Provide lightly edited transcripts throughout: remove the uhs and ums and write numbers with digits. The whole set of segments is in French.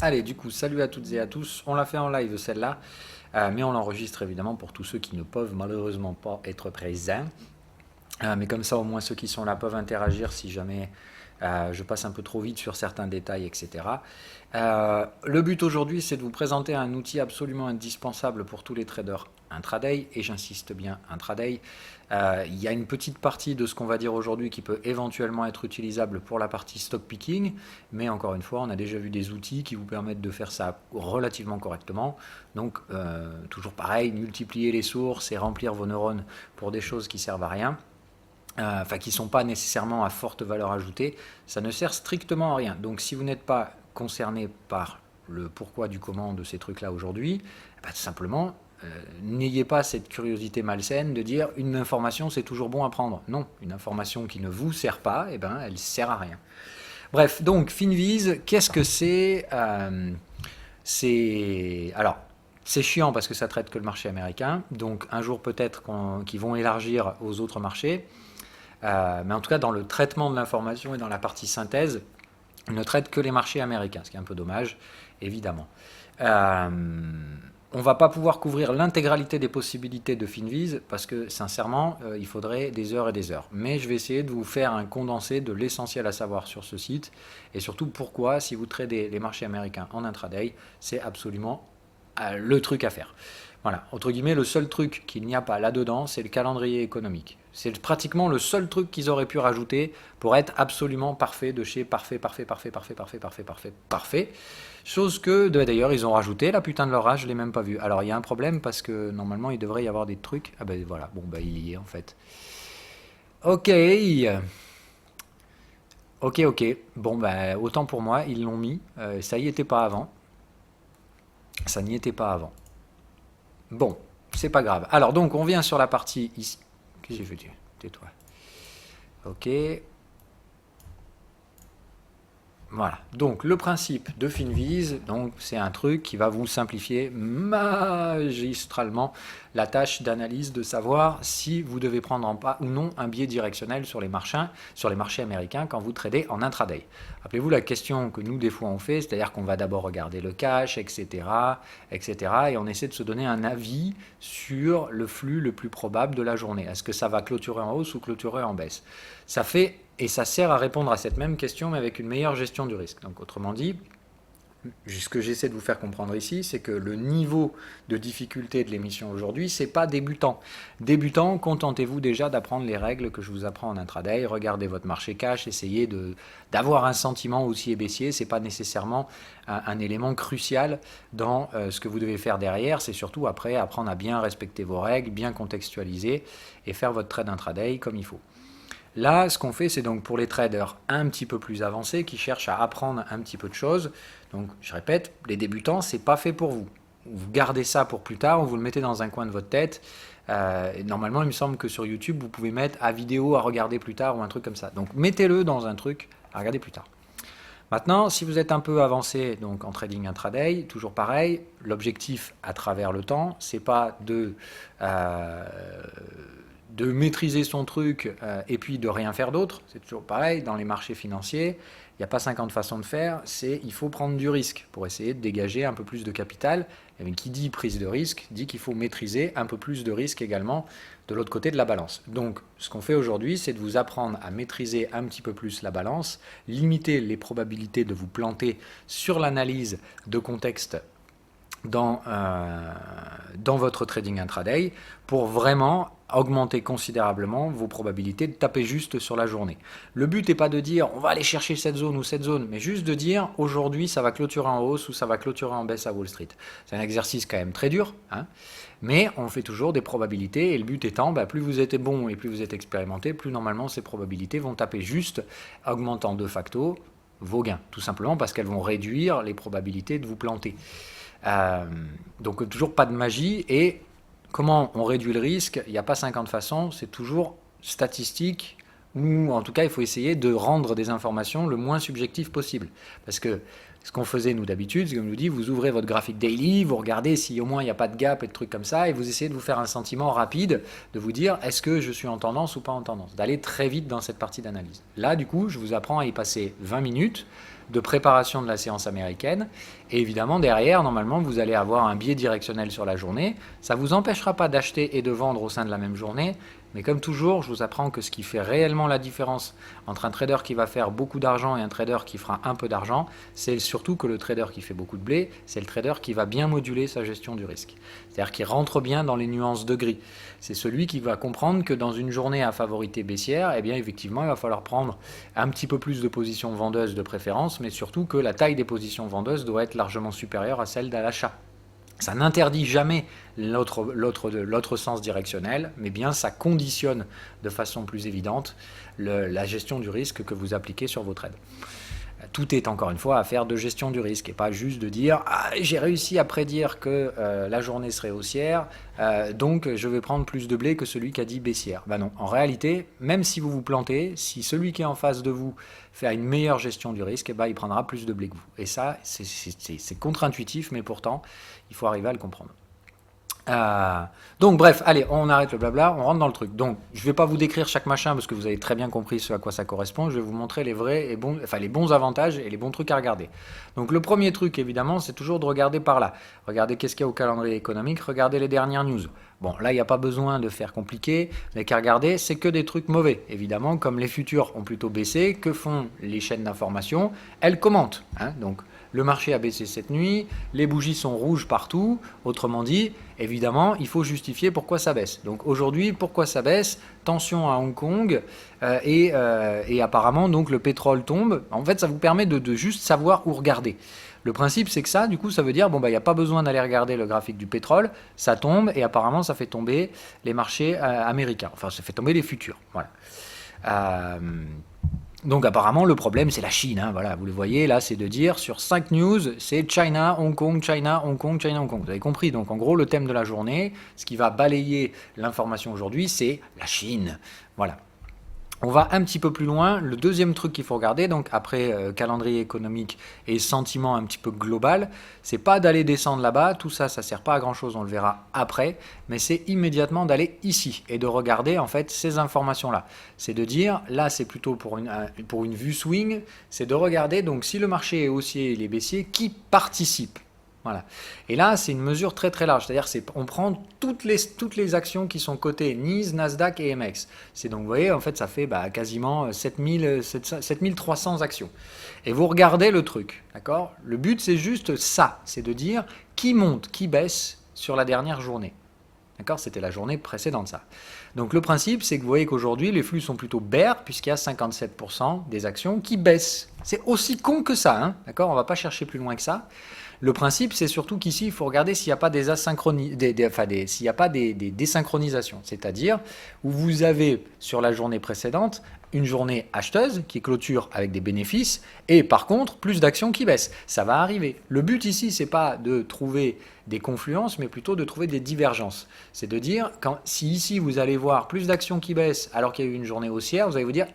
Allez, du coup, salut à toutes et à tous. On l'a fait en live celle-là, mais on l'enregistre évidemment pour tous ceux qui ne peuvent malheureusement pas être présents. Mais comme ça, au moins ceux qui sont là peuvent interagir si jamais je passe un peu trop vite sur certains détails, etc. Le but aujourd'hui, c'est de vous présenter un outil absolument indispensable pour tous les traders intraday, et j'insiste bien intraday. Il y a une petite partie de ce qu'on va dire aujourd'hui qui peut éventuellement être utilisable pour la partie stock picking, mais encore une fois, on a déjà vu des outils qui vous permettent de faire ça relativement correctement. Donc, toujours pareil, multiplier les sources et remplir vos neurones pour des choses qui servent à rien. Qui ne sont pas nécessairement à forte valeur ajoutée, ça ne sert strictement à rien. Donc si vous n'êtes pas concerné par le pourquoi du comment de ces trucs-là aujourd'hui, tout simplement, n'ayez pas cette curiosité malsaine de dire une information c'est toujours bon à prendre. Non, une information qui ne vous sert pas, elle sert à rien. Bref, donc Finviz, qu'est-ce que c'est Alors, c'est chiant parce que ça traite que le marché américain, donc un jour peut-être qu'ils vont élargir aux autres marchés. Mais en tout cas, dans le traitement de l'information et dans la partie synthèse, on ne traite que les marchés américains, ce qui est un peu dommage, évidemment. On ne va pas pouvoir couvrir l'intégralité des possibilités de Finviz parce que, sincèrement, il faudrait des heures et des heures. Mais je vais essayer de vous faire un condensé de l'essentiel à savoir sur ce site et surtout pourquoi, si vous tradez les marchés américains en intraday, c'est absolument le truc à faire. Voilà, entre guillemets, le seul truc qu'il n'y a pas là-dedans, c'est le calendrier économique. C'est pratiquement le seul truc qu'ils auraient pu rajouter pour être absolument parfait de chez parfait, parfait, parfait, parfait, parfait, parfait, parfait, parfait. Chose que, d'ailleurs, ils ont rajouté, la putain de leur âge, je l'ai même pas vu. Alors, il y a un problème parce que, normalement, il devrait y avoir des trucs. Ah ben voilà, bon, ben il y est, en fait. Ok. Ok. Bon, ben, autant pour moi, ils l'ont mis. Ça y était pas avant. Ça n'y était pas avant. Bon, c'est pas grave. Alors donc on vient sur la partie ici. Qu'est-ce que j'ai fait? Tais-toi. Ok. Voilà. Donc le principe de Finviz, donc c'est un truc qui va vous simplifier magistralement la tâche d'analyse de savoir si vous devez prendre en pas ou non un biais directionnel sur les marchés américains quand vous tradez en intraday. Rappelez-vous la question que nous des fois on fait, c'est-à-dire qu'on va d'abord regarder le cash, etc., etc., et on essaie de se donner un avis sur le flux le plus probable de la journée. Est-ce que ça va clôturer en hausse ou clôturer en baisse? Ça fait et ça sert à répondre à cette même question, mais avec une meilleure gestion du risque. Donc, autrement dit, ce que j'essaie de vous faire comprendre ici, c'est que le niveau de difficulté de l'émission aujourd'hui, c'est pas débutant. Débutant, contentez-vous déjà d'apprendre les règles que je vous apprends en intraday. Regardez votre marché cash, essayez d'avoir un sentiment haussier baissier. C'est pas nécessairement un élément crucial dans ce que vous devez faire derrière. C'est surtout après apprendre à bien respecter vos règles, bien contextualiser et faire votre trade intraday comme il faut. Là, ce qu'on fait, c'est donc pour les traders un petit peu plus avancés qui cherchent à apprendre un petit peu de choses. Donc, je répète, les débutants, c'est pas fait pour vous. Vous gardez ça pour plus tard, vous le mettez dans un coin de votre tête. Normalement, il me semble que sur YouTube, vous pouvez mettre à vidéo à regarder plus tard ou un truc comme ça. Donc, mettez-le dans un truc à regarder plus tard. Maintenant, si vous êtes un peu avancé donc en trading intraday, toujours pareil, l'objectif à travers le temps, c'est pas de maîtriser son truc et puis de rien faire d'autre. C'est toujours pareil, dans les marchés financiers, il n'y a pas 50 façons de faire, il faut prendre du risque pour essayer de dégager un peu plus de capital. Et qui dit prise de risque, dit qu'il faut maîtriser un peu plus de risque également de l'autre côté de la balance. Donc ce qu'on fait aujourd'hui, c'est de vous apprendre à maîtriser un petit peu plus la balance, limiter les probabilités de vous planter sur l'analyse de contexte dans votre trading intraday pour vraiment augmenter considérablement vos probabilités de taper juste sur la journée. Le but n'est pas de dire on va aller chercher cette zone ou cette zone, mais juste de dire aujourd'hui ça va clôturer en hausse ou ça va clôturer en baisse à Wall Street. C'est un exercice quand même très dur, hein, mais on fait toujours des probabilités et le but étant, plus vous êtes bon et plus vous êtes expérimenté, plus normalement ces probabilités vont taper juste, augmentant de facto vos gains, tout simplement parce qu'elles vont réduire les probabilités de vous planter. Donc toujours pas de magie. Et comment on réduit le risque? Il n'y a pas 50 façons, c'est toujours statistique, ou en tout cas il faut essayer de rendre des informations le moins subjectives possible. Parce que ce qu'on faisait nous d'habitude, c'est comme je vous dis, vous ouvrez votre graphique daily, vous regardez si au moins il n'y a pas de gap et de trucs comme ça, et vous essayez de vous faire un sentiment rapide, de vous dire est-ce que je suis en tendance ou pas en tendance, d'aller très vite dans cette partie d'analyse. Là du coup je vous apprends à y passer 20 minutes, de préparation de la séance américaine. Et évidemment, derrière, normalement, vous allez avoir un biais directionnel sur la journée. Ça ne vous empêchera pas d'acheter et de vendre au sein de la même journée. Mais comme toujours, je vous apprends que ce qui fait réellement la différence entre un trader qui va faire beaucoup d'argent et un trader qui fera un peu d'argent, c'est surtout que le trader qui fait beaucoup de blé, c'est le trader qui va bien moduler sa gestion du risque. C'est-à-dire qui rentre bien dans les nuances de gris. C'est celui qui va comprendre que dans une journée à favorité baissière, eh bien effectivement, il va falloir prendre un petit peu plus de positions vendeuses de préférence, mais surtout que la taille des positions vendeuses doit être largement supérieure à celle de l'achat. Ça n'interdit jamais l'autre sens directionnel, mais bien ça conditionne de façon plus évidente la gestion du risque que vous appliquez sur vos trades. Tout est encore une fois affaire de gestion du risque et pas juste de dire j'ai réussi à prédire que la journée serait haussière, donc je vais prendre plus de blé que celui qui a dit baissière. Ben non, en réalité, même si vous vous plantez, si celui qui est en face de vous fait une meilleure gestion du risque, il prendra plus de blé que vous. Et ça, c'est contre-intuitif, mais pourtant, il faut arriver à le comprendre. Donc bref, allez, on arrête le blabla, on rentre dans le truc. Donc je ne vais pas vous décrire chaque machin parce que vous avez très bien compris ce à quoi ça correspond. Je vais vous montrer les vrais et bons, les bons avantages et les bons trucs à regarder. Donc le premier truc évidemment, c'est toujours de regarder par là. Regardez qu'est-ce qu'il y a au calendrier économique, regardez les dernières news. Bon, là il n'y a pas besoin de faire compliqué, vous n'avez qu'à regarder, c'est que des trucs mauvais. Évidemment, comme les futurs ont plutôt baissé, que font les chaînes d'information? Elles commentent. Donc le marché a baissé cette nuit, les bougies sont rouges partout, autrement dit, évidemment, il faut justifier pourquoi ça baisse. Donc aujourd'hui, pourquoi ça baisse? Tension à Hong Kong et apparemment donc le pétrole tombe. En fait, ça vous permet de juste savoir où regarder. Le principe, c'est que ça, du coup, ça veut dire, il n'y a pas besoin d'aller regarder le graphique du pétrole, ça tombe et apparemment, ça fait tomber les marchés américains. Enfin, ça fait tomber les futurs. Voilà. Donc apparemment le problème c'est la Chine, voilà, vous le voyez là, c'est de dire sur 5 news c'est China, Hong Kong, China, Hong Kong, China, Hong Kong. Vous avez compris, donc en gros le thème de la journée, ce qui va balayer l'information aujourd'hui, c'est la Chine. Voilà. On va un petit peu plus loin. Le deuxième truc qu'il faut regarder, donc après calendrier économique et sentiment un petit peu global, c'est pas d'aller descendre là-bas, tout ça, ça sert pas à grand chose, on le verra après, mais c'est immédiatement d'aller ici et de regarder en fait ces informations-là. C'est de dire, là c'est plutôt pour une vue swing, c'est de regarder donc si le marché est haussier et les baissiers, qui participent. Voilà. Et là, c'est une mesure très très large, c'est-à-dire on prend toutes les actions qui sont cotées NYSE, Nasdaq et MX. C'est donc, vous voyez, en fait, ça fait quasiment 7300 actions. Et vous regardez le truc, d'accord? Le but, c'est juste ça, c'est de dire qui monte, qui baisse sur la dernière journée. D'accord? C'était la journée précédente, ça. Donc le principe, c'est que vous voyez qu'aujourd'hui, les flux sont plutôt bear, puisqu'il y a 57% des actions qui baissent. C'est aussi con que ça, d'accord? On ne va pas chercher plus loin que ça. Le principe, c'est surtout qu'ici, il faut regarder s'il n'y a pas s'il n'y a pas des désynchronisations. C'est-à-dire où vous avez, sur la journée précédente, une journée acheteuse qui clôture avec des bénéfices et par contre, plus d'actions qui baissent. Ça va arriver. Le but ici, c'est pas de trouver des confluences, mais plutôt de trouver des divergences. C'est de dire, si ici, vous allez voir plus d'actions qui baissent alors qu'il y a eu une journée haussière, vous allez vous dire,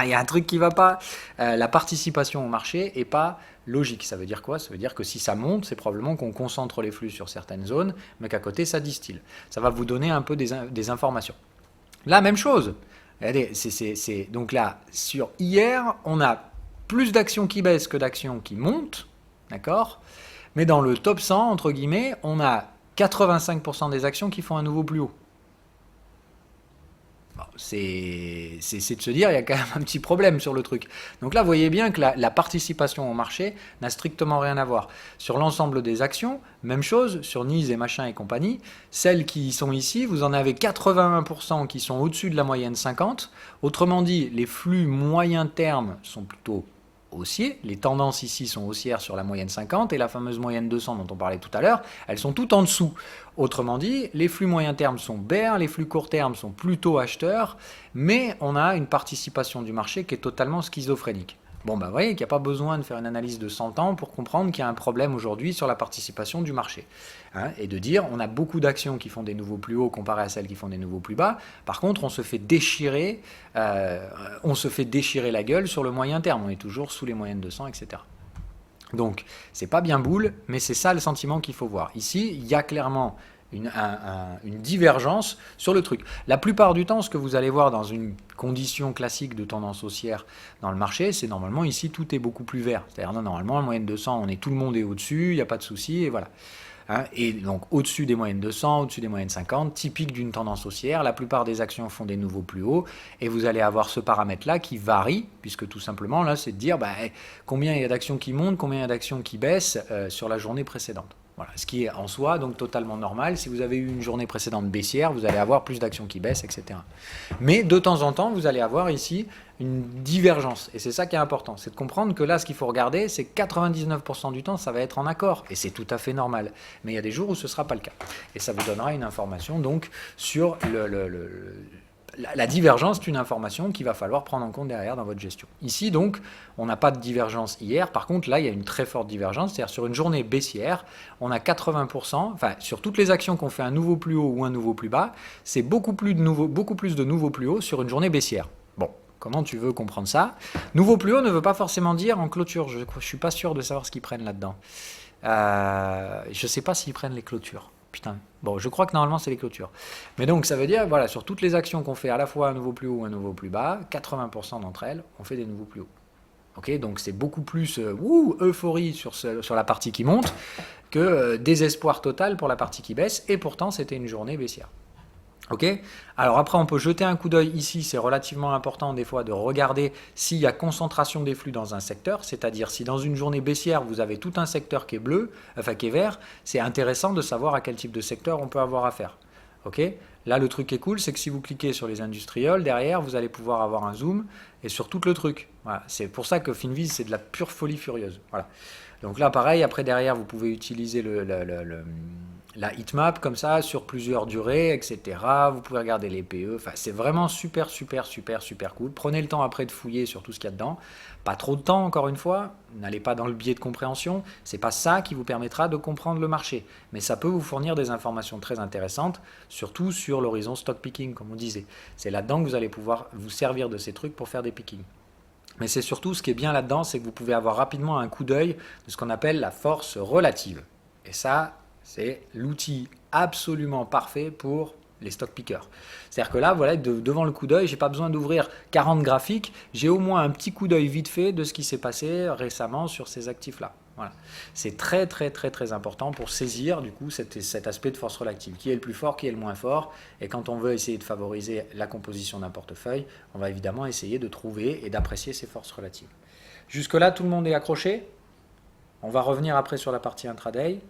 il y a un truc qui ne va pas. La participation au marché n'est pas logique. Ça veut dire quoi? Ça veut dire que si ça monte, c'est probablement qu'on concentre les flux sur certaines zones, mais qu'à côté, ça distille. Ça va vous donner un peu des informations. La même chose. Regardez, donc là, sur hier, on a plus d'actions qui baissent que d'actions qui montent, d'accord? Mais dans le top 100, entre guillemets, on a 85% des actions qui font un nouveau plus haut. Bon, c'est de se dire, il y a quand même un petit problème sur le truc. Donc là, vous voyez bien que la participation au marché n'a strictement rien à voir. Sur l'ensemble des actions, même chose, sur NYSE et machin et compagnie, celles qui sont ici, vous en avez 81% qui sont au-dessus de la moyenne 50. Autrement dit, les flux moyen terme sont plutôt haussiers. Les tendances ici sont haussières sur la moyenne 50 et la fameuse moyenne 200 dont on parlait tout à l'heure, elles sont toutes en dessous. Autrement dit, les flux moyen terme sont bear, les flux court terme sont plutôt acheteurs, mais on a une participation du marché qui est totalement schizophrénique. Bon, vous voyez qu'il n'y a pas besoin de faire une analyse de 100 ans pour comprendre qu'il y a un problème aujourd'hui sur la participation du marché. Et de dire, on a beaucoup d'actions qui font des nouveaux plus hauts comparé à celles qui font des nouveaux plus bas. Par contre, on se fait déchirer la gueule sur le moyen terme. On est toujours sous les moyennes de 200, etc. Donc, c'est pas bien boule, mais c'est ça le sentiment qu'il faut voir. Ici, il y a clairement une divergence sur le truc. La plupart du temps, ce que vous allez voir dans une condition classique de tendance haussière dans le marché, c'est normalement ici tout est beaucoup plus vert. C'est-à-dire normalement, la moyenne 200, tout le monde est au-dessus, il n'y a pas de souci, et voilà. Hein, et donc au-dessus des moyennes 200, au-dessus des moyennes 50, typique d'une tendance haussière, la plupart des actions font des nouveaux plus hauts, et vous allez avoir ce paramètre-là qui varie, puisque tout simplement, là, c'est de dire combien il y a d'actions qui montent, combien il y a d'actions qui baissent sur la journée précédente. Voilà, ce qui est en soi donc totalement normal. Si vous avez eu une journée précédente baissière, vous allez avoir plus d'actions qui baissent, etc. Mais de temps en temps, vous allez avoir ici une divergence. Et c'est ça qui est important. C'est de comprendre que là, ce qu'il faut regarder, c'est 99% du temps, ça va être en accord. Et c'est tout à fait normal. Mais il y a des jours où ce ne sera pas le cas. Et ça vous donnera une information donc sur la divergence est une information qu'il va falloir prendre en compte derrière dans votre gestion. Ici, donc, on n'a pas de divergence hier. Par contre, là, il y a une très forte divergence. C'est-à-dire sur une journée baissière, on a 80%, enfin, sur toutes les actions qu'on fait un nouveau plus haut ou un nouveau plus bas, c'est beaucoup plus de nouveaux plus hauts sur une journée baissière. Bon, comment tu veux comprendre ça? Nouveau plus haut ne veut pas forcément dire en clôture. Je ne suis pas sûr de savoir ce qu'ils prennent là-dedans. Je ne sais pas s'ils prennent les clôtures. Putain. Bon, je crois que normalement c'est les clôtures. Mais donc ça veut dire, voilà, sur toutes les actions qu'on fait à la fois un nouveau plus haut ou un nouveau plus bas, 80% d'entre elles, on fait des nouveaux plus hauts. Ok, donc c'est beaucoup plus euphorie sur la partie qui monte que désespoir total pour la partie qui baisse. Et pourtant, c'était une journée baissière. Ok. Alors après, on peut jeter un coup d'œil ici. C'est relativement important des fois de regarder s'il y a concentration des flux dans un secteur. C'est-à-dire si dans une journée baissière, vous avez tout un secteur qui est bleu, enfin qui est vert, c'est intéressant de savoir à quel type de secteur on peut avoir affaire. Ok. Là, le truc qui est cool, c'est que si vous cliquez sur les industriels, derrière, vous allez pouvoir avoir un zoom et sur tout le truc. Voilà. C'est pour ça que Finviz, c'est de la pure folie furieuse. Voilà. Donc là, pareil, après derrière, vous pouvez utiliser la heatmap comme ça sur plusieurs durées, etc. Vous pouvez regarder les PE. Enfin, c'est vraiment super, super, super, super cool. Prenez le temps après de fouiller sur tout ce qu'il y a dedans. Pas trop de temps, encore une fois. N'allez pas dans le biais de compréhension. C'est pas ça qui vous permettra de comprendre le marché. Mais ça peut vous fournir des informations très intéressantes, surtout sur l'horizon stock picking, comme on disait. C'est là-dedans que vous allez pouvoir vous servir de ces trucs pour faire des pickings. Mais c'est surtout, ce qui est bien là-dedans, c'est que vous pouvez avoir rapidement un coup d'œil de ce qu'on appelle la force relative. Et ça, c'est l'outil absolument parfait pour les stock pickers. C'est-à-dire que là, voilà, devant le coup d'œil, j'ai pas besoin d'ouvrir 40 graphiques, j'ai au moins un petit coup d'œil vite fait de ce qui s'est passé récemment sur ces actifs-là. Voilà. C'est très très très très important pour saisir du coup cet aspect de force relative. Qui est le plus fort, qui est le moins fort. Et quand on veut essayer de favoriser la composition d'un portefeuille, on va évidemment essayer de trouver et d'apprécier ces forces relatives. Jusque-là, tout le monde est accroché. On va revenir après sur la partie intraday.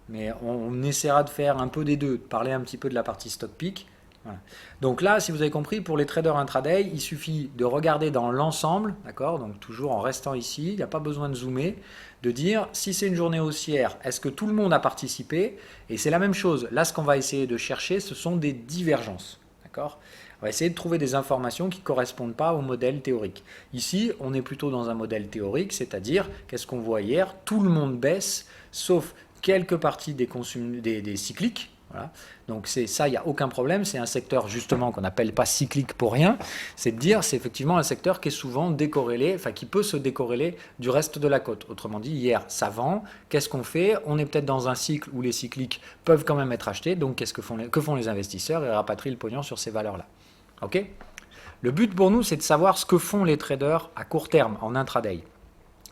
Mais on essaiera de faire un peu des deux, de parler un petit peu de la partie stock pick. Voilà. Donc là, si vous avez compris, pour les traders intraday, il suffit de regarder dans l'ensemble, d'accord, donc toujours en restant ici, il n'y a pas besoin de zoomer, de dire si c'est une journée haussière, est-ce que tout le monde a participé? Et c'est la même chose. Là, ce qu'on va essayer de chercher, ce sont des divergences, d'accord? On va essayer de trouver des informations qui ne correspondent pas au modèle théorique. Ici, on est plutôt dans un modèle théorique, c'est-à-dire, qu'est-ce qu'on voit hier? Tout le monde baisse, sauf quelques parties des cycliques. Voilà. Donc c'est ça, il n'y a aucun problème. C'est un secteur justement qu'on n'appelle pas cyclique pour rien. C'est de dire, c'est effectivement un secteur qui est souvent décorrélé, enfin qui peut se décorréler du reste de la cote. Autrement dit, hier, ça vend. Qu'est-ce qu'on fait? On est peut-être dans un cycle où les cycliques peuvent quand même être achetés. Donc que font les investisseurs? Ils rapatrient le pognon sur ces valeurs-là. Ok? Le but pour nous, c'est de savoir ce que font les traders à court terme, en intraday.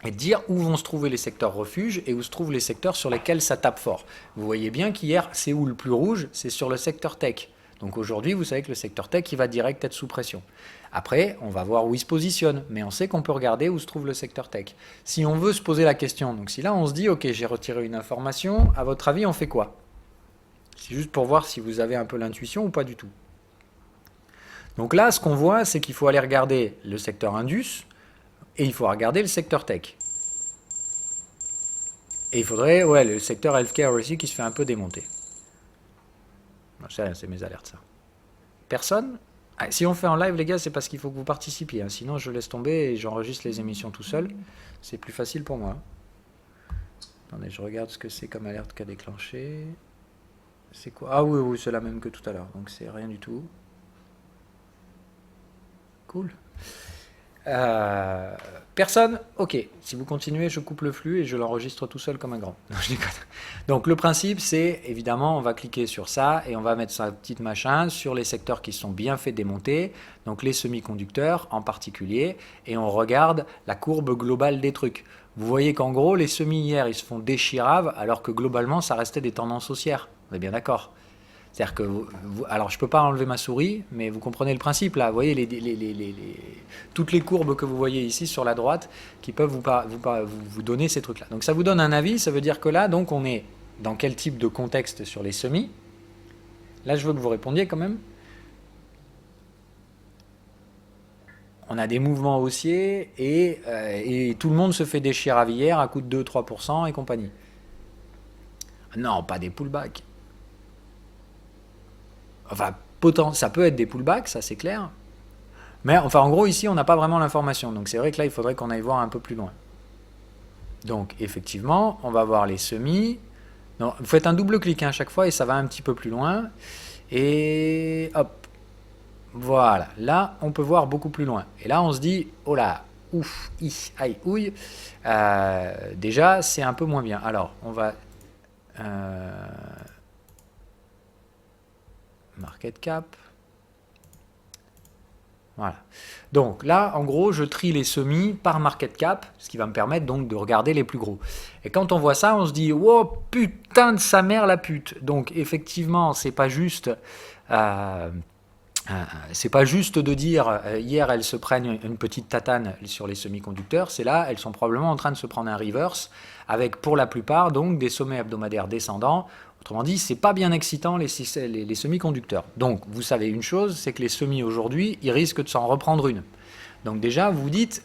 Et de dire où vont se trouver les secteurs refuges et où se trouvent les secteurs sur lesquels ça tape fort. Vous voyez bien qu'hier, c'est où le plus rouge? C'est sur le secteur tech. Donc aujourd'hui, vous savez que le secteur tech, il va direct être sous pression. Après, on va voir où il se positionne, mais on sait qu'on peut regarder où se trouve le secteur tech. Si on veut se poser la question, donc si là on se dit, ok, j'ai retiré une information, à votre avis, on fait quoi? C'est juste pour voir si vous avez un peu l'intuition ou pas du tout. Donc là, ce qu'on voit, c'est qu'il faut aller regarder le secteur Indus, et il faut regarder le secteur tech. Et il faudrait, ouais, le secteur healthcare aussi qui se fait un peu démonter. C'est mes alertes, ça. Personne? Si on fait en live, les gars, c'est parce qu'il faut que vous participiez. Hein. Sinon, je laisse tomber et j'enregistre les émissions tout seul. C'est plus facile pour moi. Attendez, je regarde ce que c'est comme alerte qu'a déclenché. C'est quoi? Ah oui, oui, c'est la même que tout à l'heure. Donc, c'est rien du tout. Cool. Personne? Ok. Si vous continuez, je coupe le flux et je l'enregistre tout seul comme un grand. Non, je déconne. Donc le principe, c'est évidemment, on va cliquer sur ça et on va mettre sa petite machin sur les secteurs qui sont bien fait démonter, donc les semi-conducteurs en particulier, et on regarde la courbe globale des trucs. Vous voyez qu'en gros, les semis hier, ils se font déchiraves, alors que globalement, ça restait des tendances haussières. On est bien d'accord? C'est-à-dire que, alors je ne peux pas enlever ma souris, mais vous comprenez le principe là. Vous voyez toutes les courbes que vous voyez ici sur la droite qui peuvent vous donner ces trucs-là. Donc ça vous donne un avis, ça veut dire que là, donc on est dans quel type de contexte sur les semis? Là, je veux que vous répondiez quand même. On a des mouvements haussiers et tout le monde se fait déchiraviller à coût de 2-3% et compagnie. Non, pas des pullbacks. Enfin, ça peut être des pullbacks, ça c'est clair. Mais enfin, en gros, ici, on n'a pas vraiment l'information. Donc c'est vrai que là, il faudrait qu'on aille voir un peu plus loin. Donc effectivement, on va voir les semis. Non, vous faites un double clic à chaque fois et ça va un petit peu plus loin. Et hop. Voilà. Là, on peut voir beaucoup plus loin. Et là, on se dit, oh là, ouf, aïe, ouille. Déjà, c'est un peu moins bien. Alors, on va... market cap. Voilà. Donc là, en gros, je trie les semis par market cap, ce qui va me permettre donc de regarder les plus gros. Et quand on voit ça, on se dit, oh putain de sa mère la pute. Donc effectivement, c'est pas juste de dire hier elles se prennent une petite tatane sur les semi-conducteurs, c'est là, elles sont probablement en train de se prendre un reverse avec pour la plupart donc des sommets hebdomadaires descendants. Autrement dit, c'est pas bien excitant les semi-conducteurs. Donc vous savez une chose, c'est que les semis aujourd'hui, ils risquent de s'en reprendre une. Donc déjà, vous dites,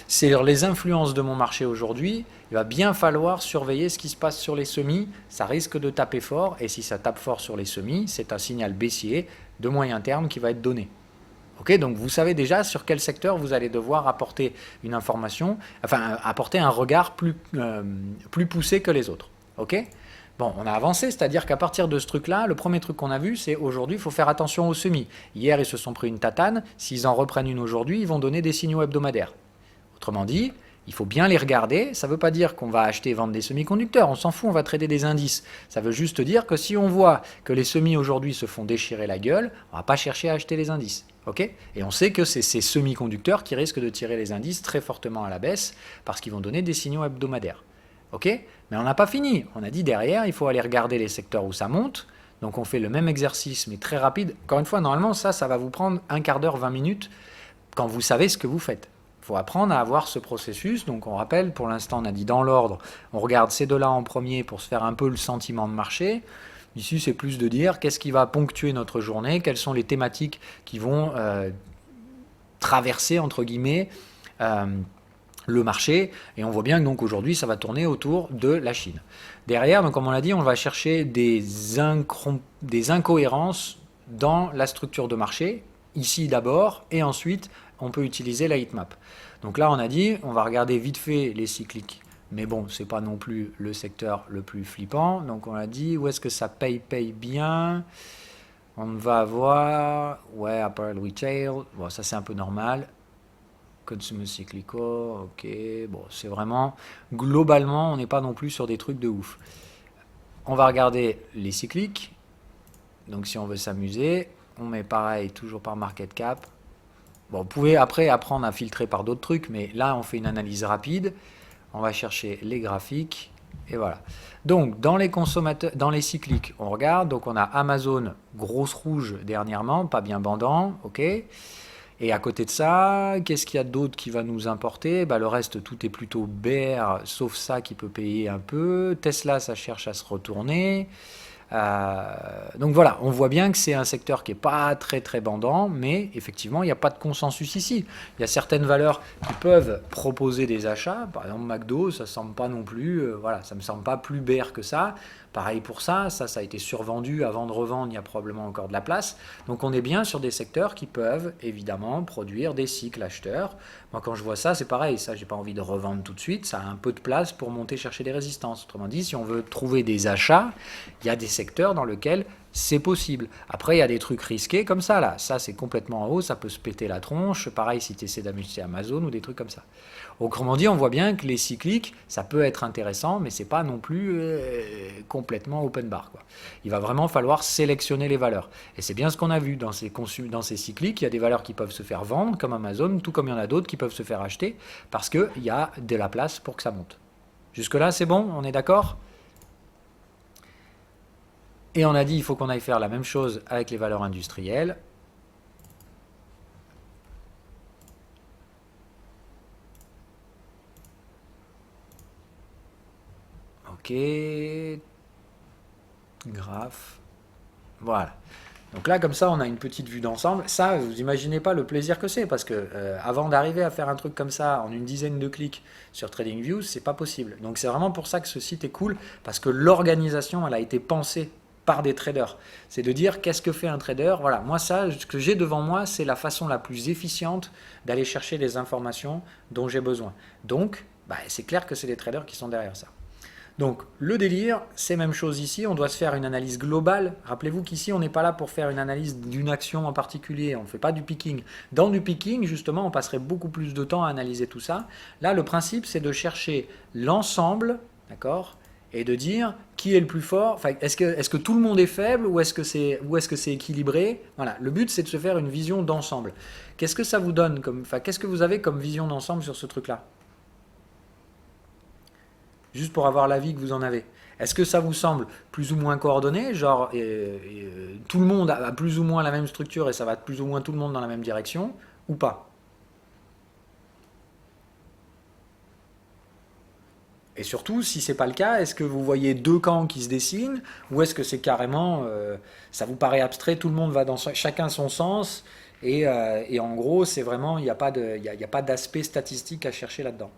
c'est les influences de mon marché aujourd'hui, il va bien falloir surveiller ce qui se passe sur les semis, ça risque de taper fort, et si ça tape fort sur les semis, c'est un signal baissier de moyen terme qui va être donné. Ok, donc vous savez déjà sur quel secteur vous allez devoir apporter une information, enfin apporter un regard plus poussé que les autres. Ok ? Bon, on a avancé, c'est-à-dire qu'à partir de ce truc-là, le premier truc qu'on a vu, c'est aujourd'hui, il faut faire attention aux semis. Hier, ils se sont pris une tatane. S'ils en reprennent une aujourd'hui, ils vont donner des signaux hebdomadaires. Autrement dit, il faut bien les regarder. Ça ne veut pas dire qu'on va acheter et vendre des semi-conducteurs. On s'en fout, on va trader des indices. Ça veut juste dire que si on voit que les semis aujourd'hui se font déchirer la gueule, on ne va pas chercher à acheter les indices. Okay ? Et on sait que c'est ces semi-conducteurs qui risquent de tirer les indices très fortement à la baisse parce qu'ils vont donner des signaux hebdomadaires. Ok ? Mais on n'a pas fini. On a dit derrière, il faut aller regarder les secteurs où ça monte. Donc on fait le même exercice, mais très rapide. Encore une fois, normalement, ça va vous prendre un quart d'heure, 20 minutes, quand vous savez ce que vous faites. Il faut apprendre à avoir ce processus. Donc on rappelle, pour l'instant, on a dit dans l'ordre, on regarde ces deux-là en premier pour se faire un peu le sentiment de marché. Ici, c'est plus de dire qu'est-ce qui va ponctuer notre journée, quelles sont les thématiques qui vont traverser, entre guillemets, le marché, et on voit bien que donc aujourd'hui ça va tourner autour de la Chine. Derrière, donc comme on l'a dit, on va chercher des incohérences dans la structure de marché, ici d'abord, et ensuite on peut utiliser la heatmap. Donc là on a dit, on va regarder vite fait les cycliques, mais bon, c'est pas non plus le secteur le plus flippant, donc on a dit, où est-ce que ça paye bien? On va avoir, ouais, apparel retail, bon ça c'est un peu normal, consumer cyclico, ok, bon, c'est vraiment, globalement, on n'est pas non plus sur des trucs de ouf. On va regarder les cycliques, donc si on veut s'amuser, on met pareil, toujours par market cap. Bon, vous pouvez après apprendre à filtrer par d'autres trucs, mais là, on fait une analyse rapide, on va chercher les graphiques, et voilà. Donc, dans les consommateurs, dans les cycliques, on regarde, donc on a Amazon, grosse rouge dernièrement, pas bien bandant, ok. Et à côté de ça, qu'est-ce qu'il y a d'autre qui va nous importer? Le reste, tout est plutôt bear, sauf ça qui peut payer un peu. Tesla, ça cherche à se retourner. Donc voilà, on voit bien que c'est un secteur qui n'est pas très très bandant, mais effectivement, il n'y a pas de consensus ici. Il y a certaines valeurs qui peuvent proposer des achats. Par exemple, McDo, ça ne semble pas non plus, voilà, ça me semble pas plus bear que ça. Pareil pour ça a été survendu. Avant de revendre, il y a probablement encore de la place. Donc on est bien sur des secteurs qui peuvent évidemment produire des cycles acheteurs. Moi quand je vois ça, c'est pareil, ça j'ai pas envie de revendre tout de suite, ça a un peu de place pour monter chercher des résistances. Autrement dit, si on veut trouver des achats, il y a des secteurs dans lesquels C'est possible. Après, il y a des trucs risqués comme ça, là. Ça, c'est complètement en haut, ça peut se péter la tronche. Pareil si tu essaies d'amuser Amazon ou des trucs comme ça. Autrement dit, on voit bien que les cycliques, ça peut être intéressant, mais c'est pas non plus complètement open bar, quoi. Il va vraiment falloir sélectionner les valeurs. Et c'est bien ce qu'on a vu dans ces cycliques. Il y a des valeurs qui peuvent se faire vendre, comme Amazon, tout comme il y en a d'autres qui peuvent se faire acheter, parce qu'il y a de la place pour que ça monte. Jusque-là, c'est bon? On est d'accord? Et on a dit il faut qu'on aille faire la même chose avec les valeurs industrielles. Ok. Graphe. Voilà. Donc là, comme ça, on a une petite vue d'ensemble. Ça, vous imaginez pas le plaisir que c'est, parce que avant d'arriver à faire un truc comme ça en une dizaine de clics sur TradingView, c'est pas possible. Donc c'est vraiment pour ça que ce site est cool, parce que l'organisation, elle a été pensée par des traders. C'est de dire qu'est-ce que fait un trader. Voilà, moi ça, ce que j'ai devant moi, c'est la façon la plus efficiente d'aller chercher les informations dont j'ai besoin. Donc, c'est clair que c'est les traders qui sont derrière ça. Donc le délire, c'est même chose ici, on doit se faire une analyse globale. Rappelez-vous qu'ici, on n'est pas là pour faire une analyse d'une action en particulier, on ne fait pas du picking. Dans du picking, justement, on passerait beaucoup plus de temps à analyser tout ça. Là, le principe, c'est de chercher l'ensemble, d'accord, et de dire qui est le plus fort. Enfin, est-ce que tout le monde est faible ou est-ce que c'est équilibré? Voilà, le but, c'est de se faire une vision d'ensemble. Qu'est-ce que ça vous donne qu'est-ce que vous avez comme vision d'ensemble sur ce truc-là? Juste pour avoir l'avis que vous en avez. Est-ce que ça vous semble plus ou moins coordonné, genre tout le monde a plus ou moins la même structure et ça va plus ou moins tout le monde dans la même direction, ou pas? Et surtout, si c'est pas le cas, est-ce que vous voyez deux camps qui se dessinent, ou est-ce que c'est carrément, ça vous paraît abstrait, tout le monde va dans chacun son sens, et en gros, c'est vraiment, il n'y a pas d'aspect statistique à chercher là-dedans.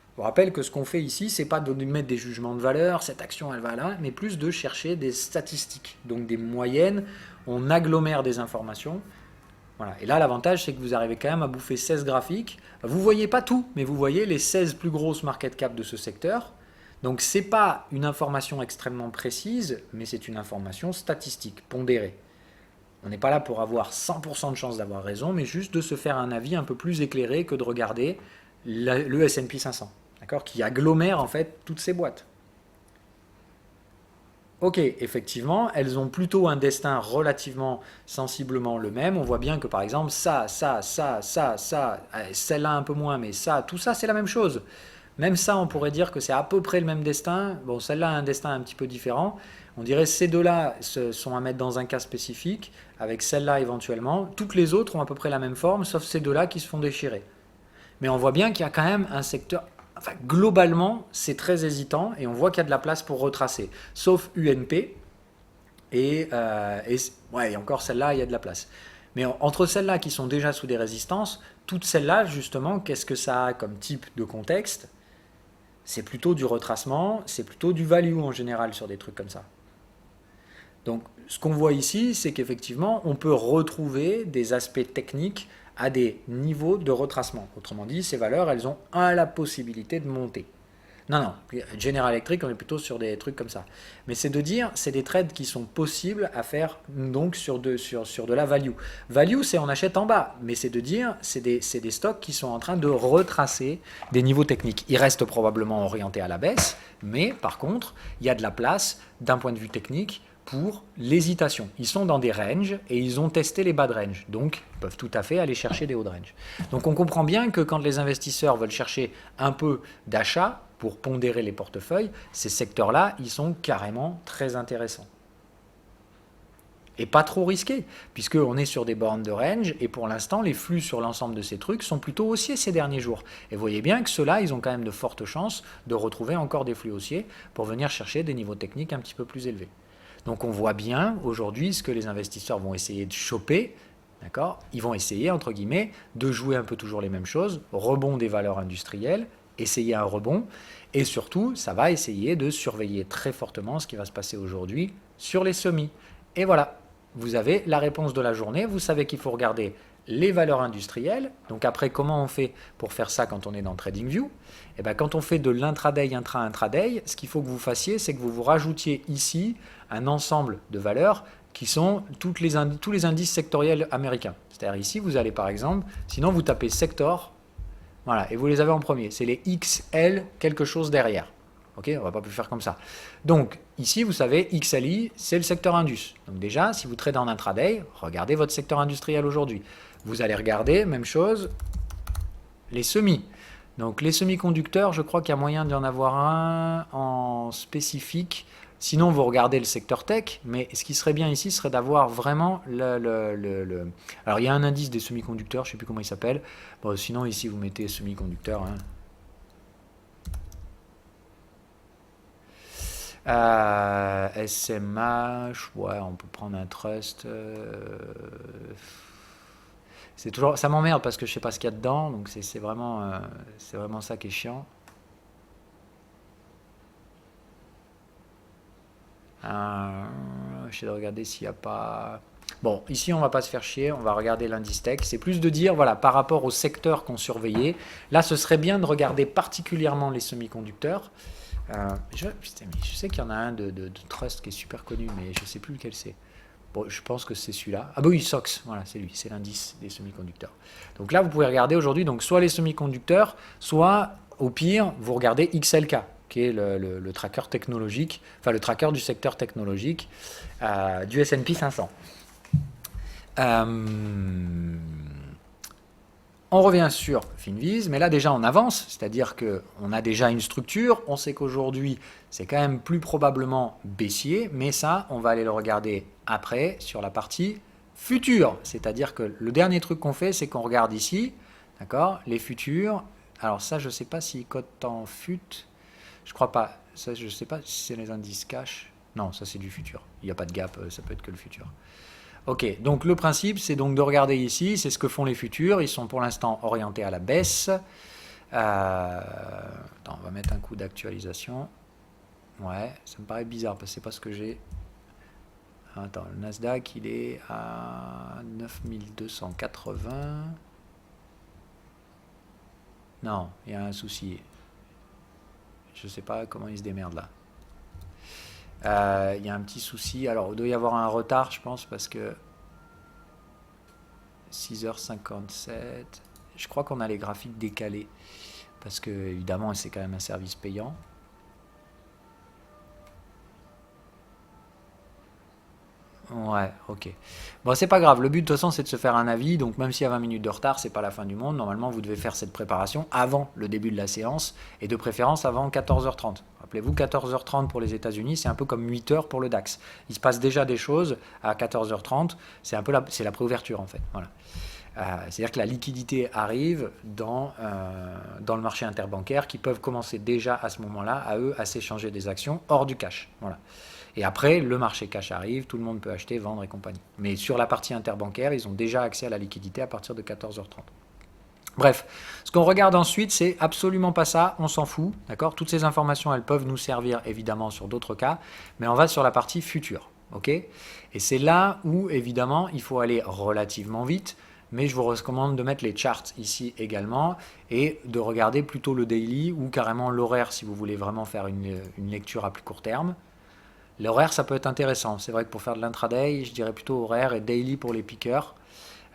Je vous rappelle que ce qu'on fait ici, c'est pas de mettre des jugements de valeur, cette action elle va là, mais plus de chercher des statistiques, donc des moyennes, on agglomère des informations. Voilà. Et là, l'avantage, c'est que vous arrivez quand même à bouffer 16 graphiques. Vous ne voyez pas tout, mais vous voyez les 16 plus grosses market cap de ce secteur. Donc, ce n'est pas une information extrêmement précise, mais c'est une information statistique, pondérée. On n'est pas là pour avoir 100% de chance d'avoir raison, mais juste de se faire un avis un peu plus éclairé que de regarder le S&P 500, d'accord, qui agglomère en fait toutes ces boîtes. Ok, effectivement, elles ont plutôt un destin relativement sensiblement le même. On voit bien que par exemple, celle-là un peu moins, mais ça, tout ça, c'est la même chose. Même ça, on pourrait dire que c'est à peu près le même destin. Bon, celle-là a un destin un petit peu différent. On dirait ces deux-là sont à mettre dans un cas spécifique, avec celle-là éventuellement. Toutes les autres ont à peu près la même forme, sauf ces deux-là qui se font déchirer. Mais on voit bien qu'il y a quand même un secteur. Enfin, globalement, c'est très hésitant et on voit qu'il y a de la place pour retracer. Sauf UNP et encore celle-là, il y a de la place. Mais entre celles-là qui sont déjà sous des résistances, toutes celles-là, justement, qu'est-ce que ça a comme type de contexte? C'est plutôt du retracement, c'est plutôt du value en général sur des trucs comme ça. Donc, ce qu'on voit ici, c'est qu'effectivement, on peut retrouver des aspects techniques à des niveaux de retracement. Autrement dit, ces valeurs, elles ont la possibilité de monter. Non, General Electric, on est plutôt sur des trucs comme ça. Mais c'est de dire, c'est des trades qui sont possibles à faire donc sur de la value. Value, c'est on achète en bas, mais c'est de dire, c'est des stocks qui sont en train de retracer des niveaux techniques. Ils restent probablement orientés à la baisse, mais par contre, il y a de la place d'un point de vue technique pour l'hésitation. Ils sont dans des ranges et ils ont testé les bas de range. Donc, ils peuvent tout à fait aller chercher des hauts de range. Donc, on comprend bien que quand les investisseurs veulent chercher un peu d'achat pour pondérer les portefeuilles, ces secteurs-là, ils sont carrément très intéressants. Et pas trop risqués, puisqu'on est sur des bornes de range, et pour l'instant, les flux sur l'ensemble de ces trucs sont plutôt haussiers ces derniers jours. Et vous voyez bien que ceux-là, ils ont quand même de fortes chances de retrouver encore des flux haussiers pour venir chercher des niveaux techniques un petit peu plus élevés. Donc on voit bien aujourd'hui ce que les investisseurs vont essayer de choper, d'accord? Ils vont essayer, entre guillemets, de jouer un peu toujours les mêmes choses, rebond des valeurs industrielles, essayer un rebond, et surtout, ça va essayer de surveiller très fortement ce qui va se passer aujourd'hui sur les semis. Et voilà, vous avez la réponse de la journée, vous savez qu'il faut regarder les valeurs industrielles. Donc après, comment on fait pour faire ça quand on est dans TradingView? Et bien, quand on fait de l'intraday, intraday, ce qu'il faut que vous fassiez, c'est que vous vous rajoutiez ici un ensemble de valeurs qui sont tous les indices sectoriels américains. C'est-à-dire ici, vous allez par exemple, sinon vous tapez sector, voilà, et vous les avez en premier. C'est les XL quelque chose derrière. Ok, on va pas plus faire comme ça. Donc ici, vous savez, XLI, c'est le secteur Indus. Donc déjà, si vous tradez en intraday, regardez votre secteur industriel aujourd'hui. Vous allez regarder, même chose, les semis. Donc les semi-conducteurs, je crois qu'il y a moyen d'y en avoir un en spécifique. Sinon, vous regardez le secteur tech, mais ce qui serait bien ici, serait d'avoir vraiment Alors, il y a un indice des semi-conducteurs, je ne sais plus comment il s'appelle. Bon, sinon, ici, vous mettez semi-conducteurs. Hein. SMH, ouais, on peut prendre un trust. C'est toujours, ça m'emmerde parce que je sais pas ce qu'il y a dedans, donc c'est vraiment ça qui est chiant. J'essaie de regarder s'il n'y a pas. Bon, ici on va pas se faire chier, on va regarder l'indice tech. C'est plus de dire, voilà, par rapport au secteur qu'on surveillait. Là, ce serait bien de regarder particulièrement les semi-conducteurs. Putain, mais je sais qu'il y en a un de Trust qui est super connu, mais je sais plus lequel c'est. Bon, je pense que c'est celui-là. Ah bah oui, SOX, voilà, c'est lui, c'est l'indice des semi-conducteurs. Donc là, vous pouvez regarder aujourd'hui, donc soit les semi-conducteurs, soit au pire, vous regardez XLK, qui est le tracker technologique, enfin le tracker du secteur technologique du S&P 500. On revient sur Finviz, mais là déjà on avance, c'est-à-dire qu'on a déjà une structure, on sait qu'aujourd'hui c'est quand même plus probablement baissier, mais ça on va aller le regarder après sur la partie future, c'est-à-dire que le dernier truc qu'on fait c'est qu'on regarde ici, d'accord, les futurs, alors ça je ne sais pas s'ils cotent en fut, je crois pas, ça je ne sais pas si c'est les indices cash, non ça c'est du futur, il n'y a pas de gap, ça peut être que le futur. Ok, donc le principe, c'est donc de regarder ici, c'est ce que font les futurs, ils sont pour l'instant orientés à la baisse. Attends, on va mettre un coup d'actualisation. Ouais, ça me paraît bizarre, parce que c'est pas ce que j'ai. Attends, le Nasdaq, il est à 9280. Non, il y a un souci. Je sais pas comment il se démerde là. Il y a un petit souci. Alors, il doit y avoir un retard, je pense, parce que 6h57. Je crois qu'on a les graphiques décalés. Parce que, évidemment, c'est quand même un service payant. Ouais, ok. Bon, c'est pas grave. Le but, de toute façon, c'est de se faire un avis. Donc, même s'il y a 20 minutes de retard, c'est pas la fin du monde. Normalement, vous devez faire cette préparation avant le début de la séance et de préférence avant 14h30. Rappelez-vous, 14h30 pour les États-Unis, c'est un peu comme 8h pour le DAX. Il se passe déjà des choses à 14h30. C'est un peu c'est la préouverture, en fait. Voilà. C'est-à-dire que la liquidité arrive dans le marché interbancaire qui peuvent commencer déjà à ce moment-là, à eux, à s'échanger des actions hors du cash. Voilà. Et après, le marché cash arrive, tout le monde peut acheter, vendre et compagnie. Mais sur la partie interbancaire, ils ont déjà accès à la liquidité à partir de 14h30. Bref, ce qu'on regarde ensuite, c'est absolument pas ça, on s'en fout, d'accord? Toutes ces informations, elles peuvent nous servir évidemment sur d'autres cas, mais on va sur la partie future, ok? Et c'est là où, évidemment, il faut aller relativement vite, mais je vous recommande de mettre les charts ici également et de regarder plutôt le daily ou carrément l'horaire si vous voulez vraiment faire une lecture à plus court terme. L'horaire, ça peut être intéressant. C'est vrai que pour faire de l'intraday, je dirais plutôt horaire et daily pour les piqueurs.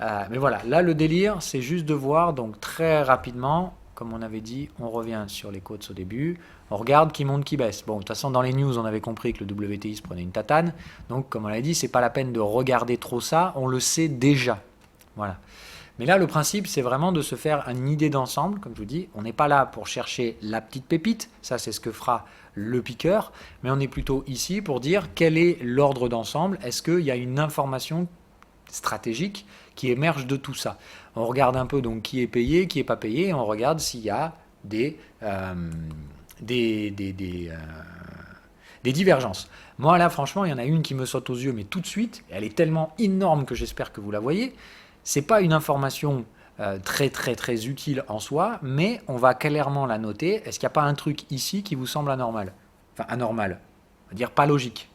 Mais voilà, là le délire, c'est juste de voir, donc très rapidement, comme on avait dit, on revient sur les cotes au début, on regarde qui monte, qui baisse. Bon, de toute façon, dans les news, on avait compris que le WTI se prenait une tatane, donc comme on l'a dit, c'est pas la peine de regarder trop ça, on le sait déjà. Voilà. Mais là, le principe, c'est vraiment de se faire une idée d'ensemble. Comme je vous dis, on n'est pas là pour chercher la petite pépite, ça c'est ce que fera le piqueur, mais on est plutôt ici pour dire quel est l'ordre d'ensemble, est-ce qu'il y a une information stratégique qui émerge de tout ça. On regarde un peu donc qui est payé, qui n'est pas payé, et on regarde s'il y a des divergences. Moi là, franchement, il y en a une qui me saute aux yeux, mais tout de suite, elle est tellement énorme que j'espère que vous la voyez. C'est pas une information très très très utile en soi, mais on va clairement la noter. Est-ce qu'il n'y a pas un truc ici qui vous semble anormal? Enfin anormal, on va dire pas logique.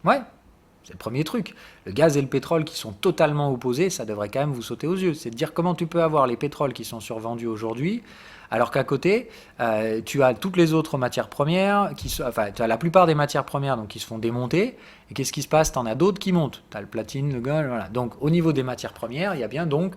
Ouais, c'est le premier truc. Le gaz et le pétrole qui sont totalement opposés, ça devrait quand même vous sauter aux yeux. C'est de dire comment tu peux avoir les pétroles qui sont survendus aujourd'hui, alors qu'à côté, tu as toutes les autres matières premières, enfin, tu as la plupart des matières premières donc, qui se font démonter. Et qu'est-ce qui se passe? Tu en as d'autres qui montent. Tu as le platine, le gold, voilà. Donc au niveau des matières premières, il y a bien donc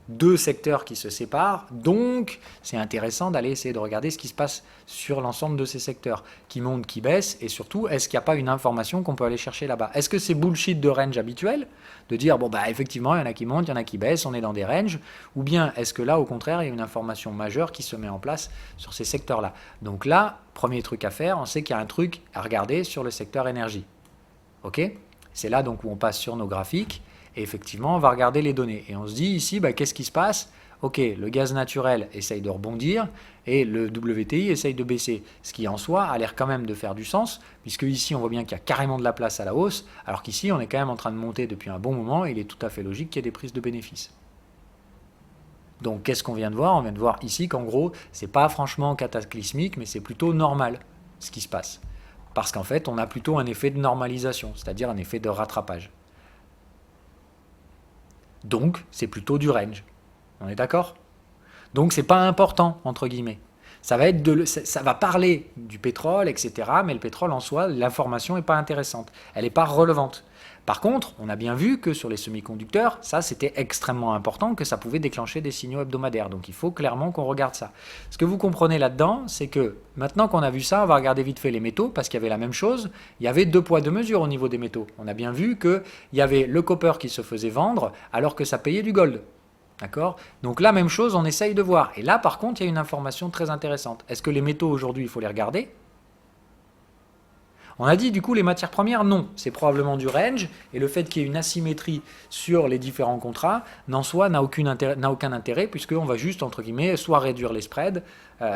deux secteurs qui se séparent, donc c'est intéressant d'aller essayer de regarder ce qui se passe sur l'ensemble de ces secteurs, qui montent, qui baissent, et surtout, est-ce qu'il n'y a pas une information qu'on peut aller chercher là-bas? Est-ce que c'est bullshit de range habituel, de dire, bon, bah effectivement, il y en a qui montent, il y en a qui baissent, on est dans des ranges, ou bien est-ce que là, au contraire, il y a une information majeure qui se met en place sur ces secteurs-là? Donc là, premier truc à faire, on sait qu'il y a un truc à regarder sur le secteur énergie. Ok? C'est là donc où on passe sur nos graphiques, et effectivement, on va regarder les données. Et on se dit ici, bah, qu'est-ce qui se passe? Ok, le gaz naturel essaye de rebondir et le WTI essaye de baisser. Ce qui en soi a l'air quand même de faire du sens, puisque ici on voit bien qu'il y a carrément de la place à la hausse, alors qu'ici on est quand même en train de monter depuis un bon moment et il est tout à fait logique qu'il y ait des prises de bénéfices. Donc qu'est-ce qu'on vient de voir? On vient de voir ici qu'en gros, c'est pas franchement cataclysmique, mais c'est plutôt normal ce qui se passe. Parce qu'en fait, on a plutôt un effet de normalisation, c'est-à-dire un effet de rattrapage. Donc, c'est plutôt du range. On est d'accord? Donc, c'est pas important, entre guillemets. Ça va parler du pétrole, etc. Mais le pétrole en soi, l'information n'est pas intéressante. Elle n'est pas relevante. Par contre, on a bien vu que sur les semi-conducteurs, ça c'était extrêmement important, que ça pouvait déclencher des signaux hebdomadaires. Donc il faut clairement qu'on regarde ça. Ce que vous comprenez là-dedans, c'est que maintenant qu'on a vu ça, on va regarder vite fait les métaux, parce qu'il y avait la même chose. Il y avait deux poids, deux mesures au niveau des métaux. On a bien vu qu'il y avait le copper qui se faisait vendre, alors que ça payait du gold. D'accord? Donc la même chose, on essaye de voir. Et là, par contre, il y a une information très intéressante. Est-ce que les métaux, aujourd'hui, il faut les regarder? On a dit, du coup, les matières premières, non. C'est probablement du range. Et le fait qu'il y ait une asymétrie sur les différents contrats, n'en soi, n'a aucun intérêt, puisqu'on va juste, entre guillemets, soit réduire les spreads,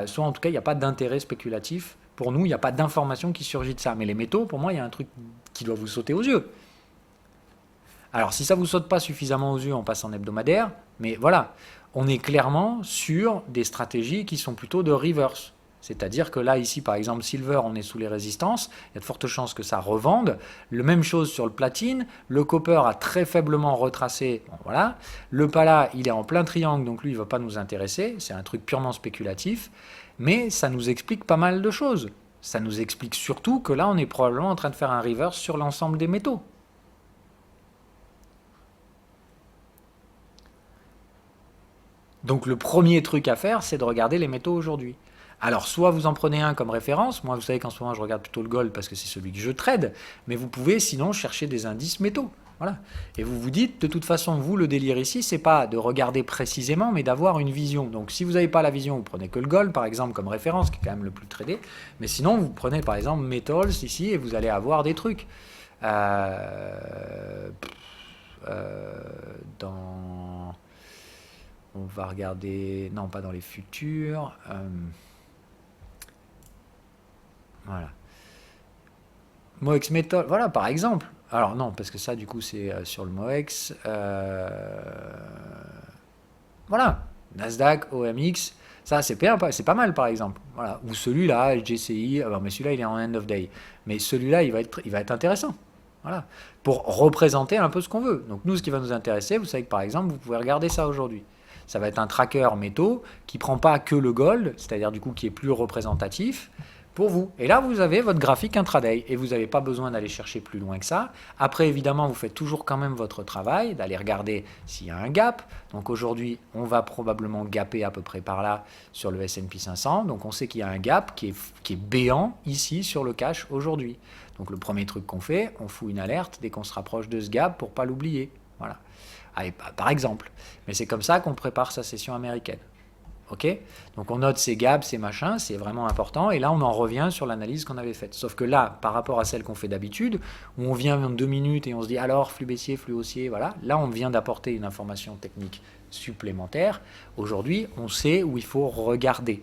soit en tout cas, il n'y a pas d'intérêt spéculatif. Pour nous, il n'y a pas d'information qui surgit de ça. Mais les métaux, pour moi, il y a un truc qui doit vous sauter aux yeux. Alors, si ça ne vous saute pas suffisamment aux yeux, on passe en hebdomadaire. Mais voilà, on est clairement sur des stratégies qui sont plutôt de reverse. C'est-à-dire que là, ici, par exemple, silver, on est sous les résistances. Il y a de fortes chances que ça revende. Le même chose sur le platine. Le copper a très faiblement retracé. Bon, voilà. Le pala, il est en plein triangle, donc lui, il ne va pas nous intéresser. C'est un truc purement spéculatif. Mais ça nous explique pas mal de choses. Ça nous explique surtout que là, on est probablement en train de faire un reverse sur l'ensemble des métaux. Donc le premier truc à faire, c'est de regarder les métaux aujourd'hui. Alors, soit vous en prenez un comme référence, moi vous savez qu'en ce moment je regarde plutôt le gold parce que c'est celui que je trade, mais vous pouvez sinon chercher des indices métaux. Voilà. Et vous vous dites, de toute façon, vous, le délire ici, c'est pas de regarder précisément, mais d'avoir une vision. Donc si vous n'avez pas la vision, vous prenez que le gold, par exemple, comme référence, qui est quand même le plus tradé, mais sinon vous prenez par exemple metals ici et vous allez avoir des trucs. Dans... On va regarder, non pas dans les futurs, voilà. MOEX Metal, voilà par exemple. Alors non, parce que ça du coup c'est sur le MOEX. Voilà, Nasdaq, OMX, ça c'est pas mal par exemple. Voilà. Ou celui-là, GCI, alors, mais celui-là il est en end of day. Mais celui-là il va être intéressant. Voilà. Pour représenter un peu ce qu'on veut. Donc nous ce qui va nous intéresser, vous savez que par exemple vous pouvez regarder ça aujourd'hui. Ça va être un tracker métaux qui ne prend pas que le gold, c'est-à-dire du coup qui est plus représentatif pour vous. Et là, vous avez votre graphique intraday et vous n'avez pas besoin d'aller chercher plus loin que ça. Après, évidemment, vous faites toujours quand même votre travail, d'aller regarder s'il y a un gap. Donc aujourd'hui, on va probablement gaper à peu près par là sur le S&P 500. Donc on sait qu'il y a un gap qui est béant ici sur le cash aujourd'hui. Donc le premier truc qu'on fait, on fout une alerte dès qu'on se rapproche de ce gap pour ne pas l'oublier. Voilà. Allez, par exemple. Mais c'est comme ça qu'on prépare sa session américaine. Ok? Donc on note ces gaps, ces machins, c'est vraiment important. Et là, on en revient sur l'analyse qu'on avait faite. Sauf que là, par rapport à celle qu'on fait d'habitude, où on vient en 2 minutes et on se dit alors flux baissier, flux haussier, voilà. Là, on vient d'apporter une information technique supplémentaire. Aujourd'hui, on sait où il faut regarder.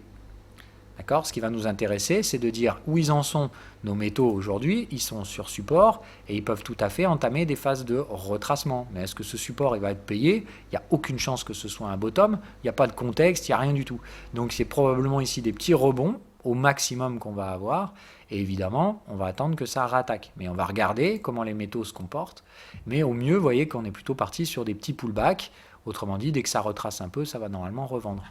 D'accord? Ce qui va nous intéresser, c'est de dire où ils en sont nos métaux aujourd'hui. Ils sont sur support et ils peuvent tout à fait entamer des phases de retracement. Mais est-ce que ce support il va être payé? Il n'y a aucune chance que ce soit un bottom. Il n'y a pas de contexte, il n'y a rien du tout. Donc c'est probablement ici des petits rebonds au maximum qu'on va avoir. Et évidemment, on va attendre que ça rattaque. Mais on va regarder comment les métaux se comportent. Mais au mieux, vous voyez qu'on est plutôt parti sur des petits pullbacks. Autrement dit, dès que ça retrace un peu, ça va normalement revendre.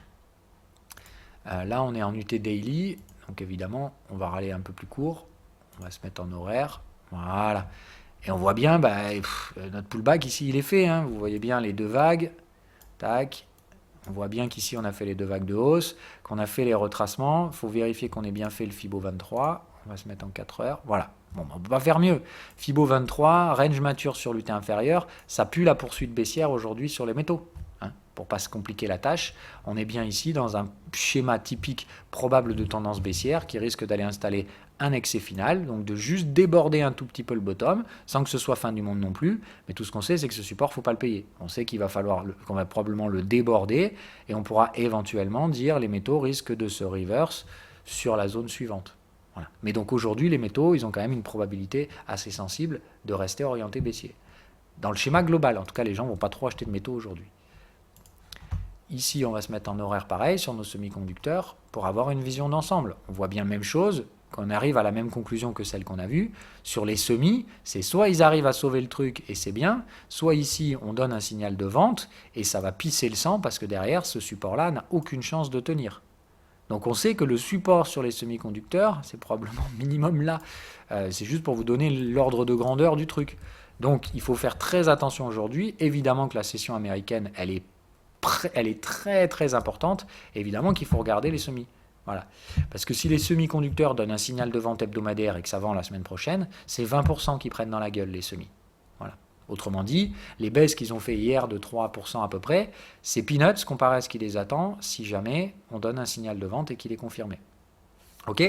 Là, on est en UT Daily. Donc évidemment, on va râler un peu plus court. On va se mettre en horaire. Voilà. Et on voit bien, notre pullback ici, il est fait. Hein. Vous voyez bien les deux vagues. Tac. On voit bien qu'ici, on a fait les deux vagues de hausse, qu'on a fait les retracements. Il faut vérifier qu'on ait bien fait le Fibo 23. On va se mettre en 4 heures. Voilà. Bon, on ne peut pas faire mieux. Fibo 23, range mature sur l'UT inférieur, ça pue la poursuite baissière aujourd'hui sur les métaux. Hein, pour ne pas se compliquer la tâche, on est bien ici dans un schéma typique probable de tendance baissière qui risque d'aller installer un excès final, donc de juste déborder un tout petit peu le bottom, sans que ce soit fin du monde non plus. Mais tout ce qu'on sait, c'est que ce support, il ne faut pas le payer. On sait qu'on va probablement le déborder, et on pourra éventuellement dire les métaux risquent de se reverse sur la zone suivante. Voilà. Mais donc aujourd'hui, les métaux, ils ont quand même une probabilité assez sensible de rester orientés baissier. Dans le schéma global, en tout cas, les gens ne vont pas trop acheter de métaux aujourd'hui. Ici, on va se mettre en horaire pareil sur nos semi-conducteurs pour avoir une vision d'ensemble. On voit bien la même chose, qu'on arrive à la même conclusion que celle qu'on a vue. Sur les semis, c'est soit ils arrivent à sauver le truc et c'est bien, soit ici on donne un signal de vente et ça va pisser le sang parce que derrière, ce support-là n'a aucune chance de tenir. Donc on sait que le support sur les semi-conducteurs, c'est probablement minimum là. C'est juste pour vous donner l'ordre de grandeur du truc. Donc il faut faire très attention aujourd'hui. Évidemment que la session américaine, elle est très très importante. Évidemment qu'il faut regarder les semis. Voilà. Parce que si les semi-conducteurs donnent un signal de vente hebdomadaire et que ça vend la semaine prochaine, c'est 20% qui prennent dans la gueule les semis. Voilà. Autrement dit, les baisses qu'ils ont fait hier de 3% à peu près, c'est peanuts comparé à ce qui les attend si jamais on donne un signal de vente et qu'il est confirmé. Ok ?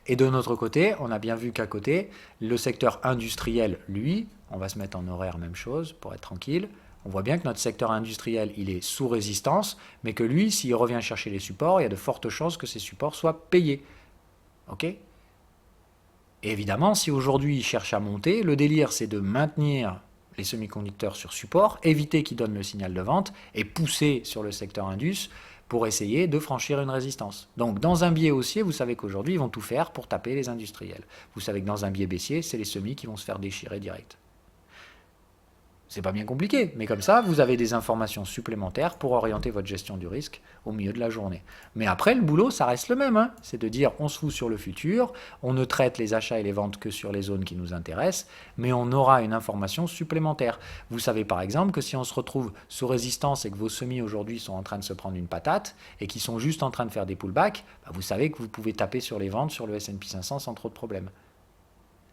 Et de notre côté, on a bien vu qu'à côté, le secteur industriel, lui, on va se mettre en horaire même chose pour être tranquille. On voit bien que notre secteur industriel, il est sous résistance, mais que lui, s'il revient chercher les supports, il y a de fortes chances que ces supports soient payés. Ok ? Et évidemment, si aujourd'hui il cherche à monter, le délire, c'est de maintenir les semi-conducteurs sur support, éviter qu'ils donnent le signal de vente et pousser sur le secteur indus pour essayer de franchir une résistance. Donc dans un biais haussier, vous savez qu'aujourd'hui, ils vont tout faire pour taper les industriels. Vous savez que dans un biais baissier, c'est les semis qui vont se faire déchirer direct. C'est pas bien compliqué, mais comme ça, vous avez des informations supplémentaires pour orienter votre gestion du risque au milieu de la journée. Mais après, le boulot, ça reste le même. Hein. C'est de dire, on se fout sur le futur, on ne traite les achats et les ventes que sur les zones qui nous intéressent, mais on aura une information supplémentaire. Vous savez par exemple que si on se retrouve sous résistance et que vos semis aujourd'hui sont en train de se prendre une patate et qui sont juste en train de faire des pullbacks, vous savez que vous pouvez taper sur les ventes sur le S&P 500 sans trop de problèmes.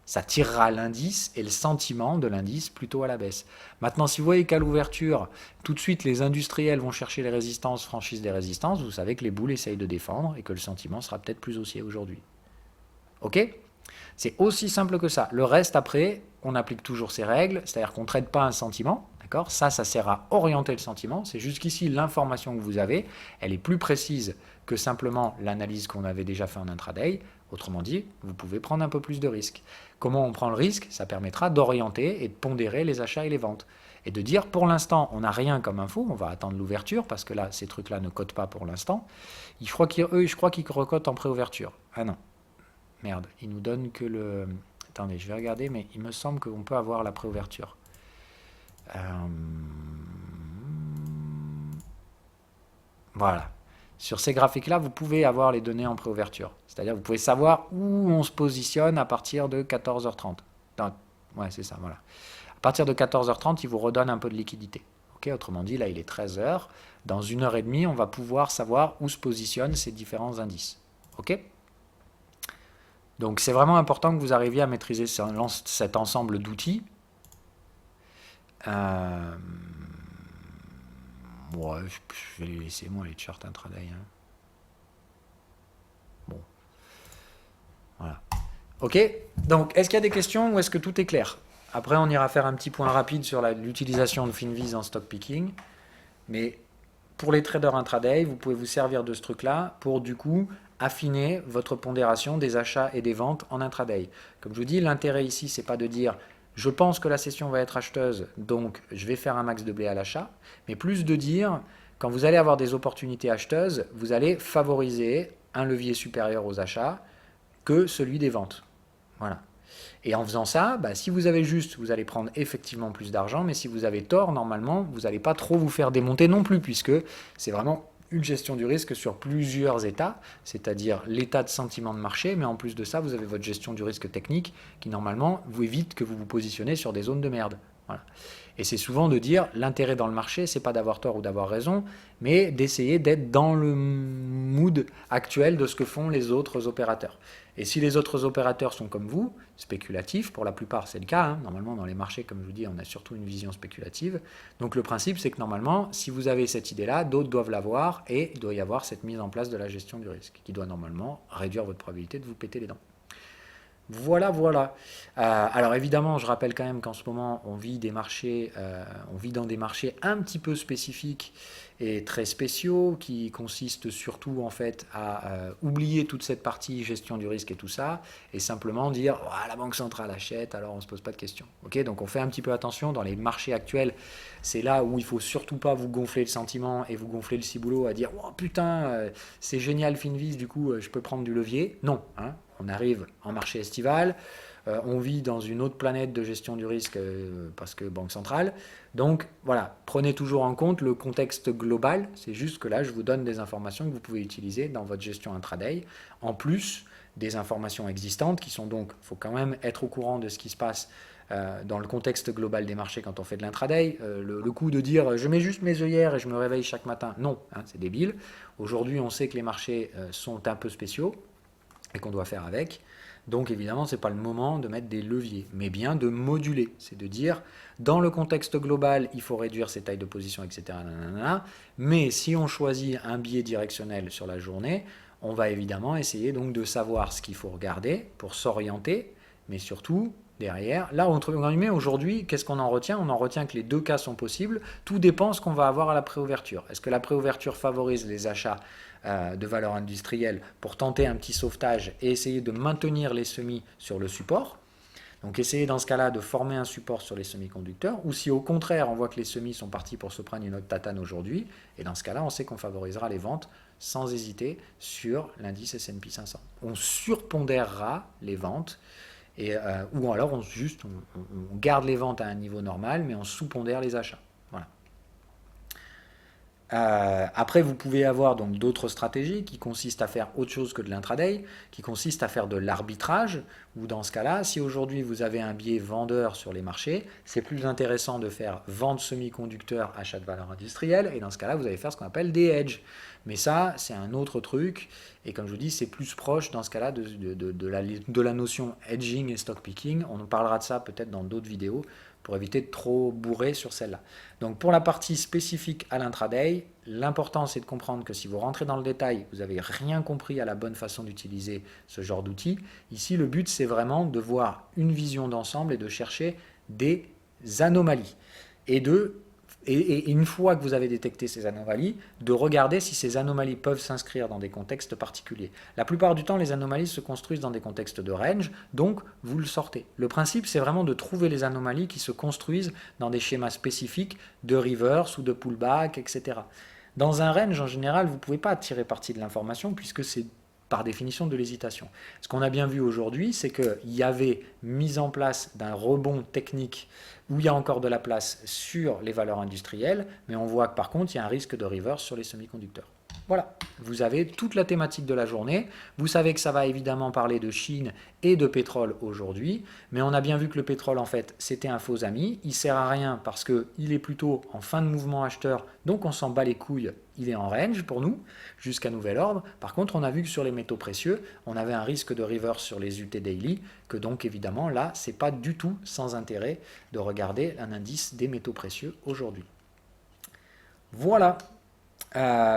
Ça tirera l'indice et le sentiment de l'indice plutôt à la baisse. Maintenant, si vous voyez qu'à l'ouverture, tout de suite, les industriels vont chercher les résistances, franchissent des résistances, vous savez que les boules essayent de défendre et que le sentiment sera peut-être plus haussier aujourd'hui. Ok ? C'est aussi simple que ça. Le reste, après, on applique toujours ces règles, c'est-à-dire qu'on ne traite pas un sentiment. D'accord ? Ça sert à orienter le sentiment. C'est jusqu'ici l'information que vous avez, elle est plus précise que simplement l'analyse qu'on avait déjà fait en intraday. Autrement dit, vous pouvez prendre un peu plus de risques. Comment on prend le risque ? Ça permettra d'orienter et de pondérer les achats et les ventes. Et de dire, pour l'instant, on n'a rien comme info, on va attendre l'ouverture, parce que là, ces trucs-là ne cotent pas pour l'instant. Je crois qu'ils recotent en préouverture. Ah non, merde, ils nous donnent que le... Attendez, je vais regarder, mais il me semble qu'on peut avoir la préouverture. Voilà. Sur ces graphiques-là, vous pouvez avoir les données en préouverture. C'est-à-dire, vous pouvez savoir où on se positionne à partir de 14h30. Ouais, c'est ça, voilà. À partir de 14h30, il vous redonne un peu de liquidité. Okay, autrement dit, là, il est 13h. Dans 1h30, on va pouvoir savoir où se positionnent ces différents indices. Ok ? Donc, c'est vraiment important que vous arriviez à maîtriser cet ensemble d'outils. Ouais, je vais les laisser, moi, les charts intraday. Hein. Bon. Voilà. Ok, donc est-ce qu'il y a des questions ou est-ce que tout est clair ? Après, on ira faire un petit point rapide sur l'utilisation de Finviz en stock picking. Mais pour les traders intraday, vous pouvez vous servir de ce truc-là pour, du coup, affiner votre pondération des achats et des ventes en intraday. Comme je vous dis, l'intérêt ici, c'est pas de dire je pense que la session va être acheteuse, donc je vais faire un max de blé à l'achat, mais plus de dire, quand vous allez avoir des opportunités acheteuses, vous allez favoriser un levier supérieur aux achats que celui des ventes. Voilà. Et en faisant ça, bah, si vous avez juste, vous allez prendre effectivement plus d'argent, mais si vous avez tort, normalement, vous n'allez pas trop vous faire démonter non plus, puisque c'est vraiment une gestion du risque sur plusieurs états, c'est-à-dire l'état de sentiment de marché, mais en plus de ça, vous avez votre gestion du risque technique qui, normalement, vous évite que vous vous positionnez sur des zones de merde. Voilà. Et c'est souvent de dire, l'intérêt dans le marché, c'est pas d'avoir tort ou d'avoir raison, mais d'essayer d'être dans le mood actuel de ce que font les autres opérateurs. Et si les autres opérateurs sont comme vous, spéculatifs, pour la plupart c'est le cas, hein, normalement dans les marchés, comme je vous dis, on a surtout une vision spéculative. Donc le principe c'est que normalement, si vous avez cette idée-là, d'autres doivent l'avoir et il doit y avoir cette mise en place de la gestion du risque, qui doit normalement réduire votre probabilité de vous péter les dents. Voilà, voilà. Alors évidemment, je rappelle quand même qu'en ce moment, on vit des marchés, on vit dans des marchés un petit peu spécifiques et très spéciaux, qui consistent surtout en fait à oublier toute cette partie gestion du risque et tout ça, et simplement dire oh, la banque centrale achète, alors on ne se pose pas de questions. Ok, donc on fait un petit peu attention dans les marchés actuels. C'est là où il faut surtout pas vous gonfler le sentiment et vous gonfler le ciboulot à dire oh putain, c'est génial Finviz, du coup je peux prendre du levier. Non, hein. On arrive en marché estival, on vit dans une autre planète de gestion du risque parce que banque centrale. Donc voilà, prenez toujours en compte le contexte global. C'est juste que là, je vous donne des informations que vous pouvez utiliser dans votre gestion intraday, en plus des informations existantes qui sont donc, il faut quand même être au courant de ce qui se passe dans le contexte global des marchés quand on fait de l'intraday. Le coup de dire je mets juste mes œillères et je me réveille chaque matin, non, hein, c'est débile. Aujourd'hui, on sait que les marchés sont un peu spéciaux et qu'on doit faire avec. Donc évidemment, ce n'est pas le moment de mettre des leviers, mais bien de moduler. C'est de dire, dans le contexte global, il faut réduire ses tailles de position, etc. Nanana, mais si on choisit un biais directionnel sur la journée, on va évidemment essayer donc de savoir ce qu'il faut regarder pour s'orienter, mais surtout, derrière, là, entre guillemets, aujourd'hui, qu'est-ce qu'on en retient? On en retient que les deux cas sont possibles. Tout dépend ce qu'on va avoir à la préouverture. Est-ce que la préouverture favorise les achats de valeur industrielle pour tenter un petit sauvetage et essayer de maintenir les semis sur le support? Donc essayer dans ce cas-là de former un support sur les semi-conducteurs, ou si au contraire on voit que les semis sont partis pour se prendre une autre tatane aujourd'hui, et dans ce cas-là on sait qu'on favorisera les ventes sans hésiter sur l'indice S&P 500. On surpondérera les ventes, ou alors on garde les ventes à un niveau normal, mais on sous-pondère les achats. Voilà. Après, vous pouvez avoir donc d'autres stratégies qui consistent à faire autre chose que de l'intraday, qui consistent à faire de l'arbitrage, ou dans ce cas-là, si aujourd'hui vous avez un biais vendeur sur les marchés, c'est plus intéressant de faire vente semi-conducteur, achat de valeur industrielle, et dans ce cas-là, vous allez faire ce qu'on appelle des hedges. Mais ça, c'est un autre truc, et comme je vous dis, c'est plus proche dans ce cas-là de la notion hedging et stock picking. On en parlera de ça peut-être dans d'autres vidéos, pour éviter de trop bourrer sur celle-là. Donc pour la partie spécifique à l'intraday, l'important c'est de comprendre que si vous rentrez dans le détail, vous n'avez rien compris à la bonne façon d'utiliser ce genre d'outils. Ici, le but c'est vraiment de voir une vision d'ensemble et de chercher des anomalies. Et une fois que vous avez détecté ces anomalies, de regarder si ces anomalies peuvent s'inscrire dans des contextes particuliers. La plupart du temps, les anomalies se construisent dans des contextes de range, donc vous le sortez. Le principe, c'est vraiment de trouver les anomalies qui se construisent dans des schémas spécifiques de reverse ou de pullback, etc. Dans un range, en général, vous ne pouvez pas tirer parti de l'information puisque c'est par définition de l'hésitation. Ce qu'on a bien vu aujourd'hui, c'est qu'il y avait mise en place d'un rebond technique où il y a encore de la place sur les valeurs industrielles, mais on voit que par contre, il y a un risque de reverse sur les semi-conducteurs. Voilà, vous avez toute la thématique de la journée. Vous savez que ça va évidemment parler de Chine et de pétrole aujourd'hui, mais on a bien vu que le pétrole, en fait, c'était un faux ami. Il ne sert à rien parce qu'il est plutôt en fin de mouvement acheteur, donc on s'en bat les couilles, il est en range pour nous, jusqu'à nouvel ordre. Par contre, on a vu que sur les métaux précieux, on avait un risque de reverse sur les UT Daily, que donc évidemment, là, ce n'est pas du tout sans intérêt de regarder un indice des métaux précieux aujourd'hui. Voilà.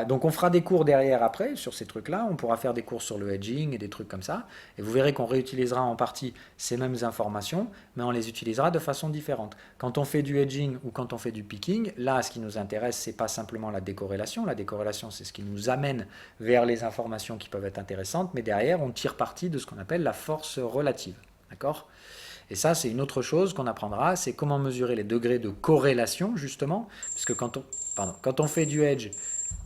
Donc on fera des cours derrière après sur ces trucs-là, on pourra faire des cours sur le hedging et des trucs comme ça, et vous verrez qu'on réutilisera en partie ces mêmes informations, mais on les utilisera de façon différente. Quand on fait du hedging ou quand on fait du picking, là ce qui nous intéresse, c'est pas simplement la décorrélation c'est ce qui nous amène vers les informations qui peuvent être intéressantes, mais derrière on tire parti de ce qu'on appelle la force relative, d'accord ? Et ça, c'est une autre chose qu'on apprendra, c'est comment mesurer les degrés de corrélation, justement, puisque quand on fait du hedge,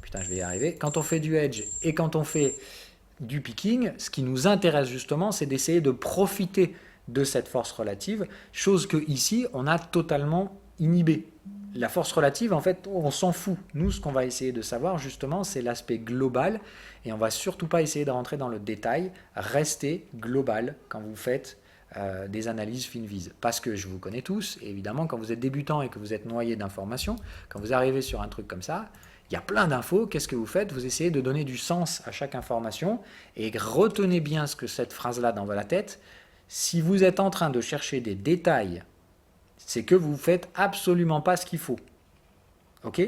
putain, je vais y arriver, quand on fait du hedge et quand on fait du picking, ce qui nous intéresse justement, c'est d'essayer de profiter de cette force relative, chose que ici on a totalement inhibée. La force relative, en fait, on s'en fout. Nous, ce qu'on va essayer de savoir, justement, c'est l'aspect global, et on va surtout pas essayer de rentrer dans le détail. Restez global quand vous faites des analyses FinViz. Parce que je vous connais tous, et évidemment, quand vous êtes débutant et que vous êtes noyé d'informations, quand vous arrivez sur un truc comme ça, il y a plein d'infos, qu'est-ce que vous faites? Vous essayez de donner du sens à chaque information, et retenez bien ce que cette phrase-là dans la tête. Si vous êtes en train de chercher des détails, c'est que vous ne faites absolument pas ce qu'il faut. Ok?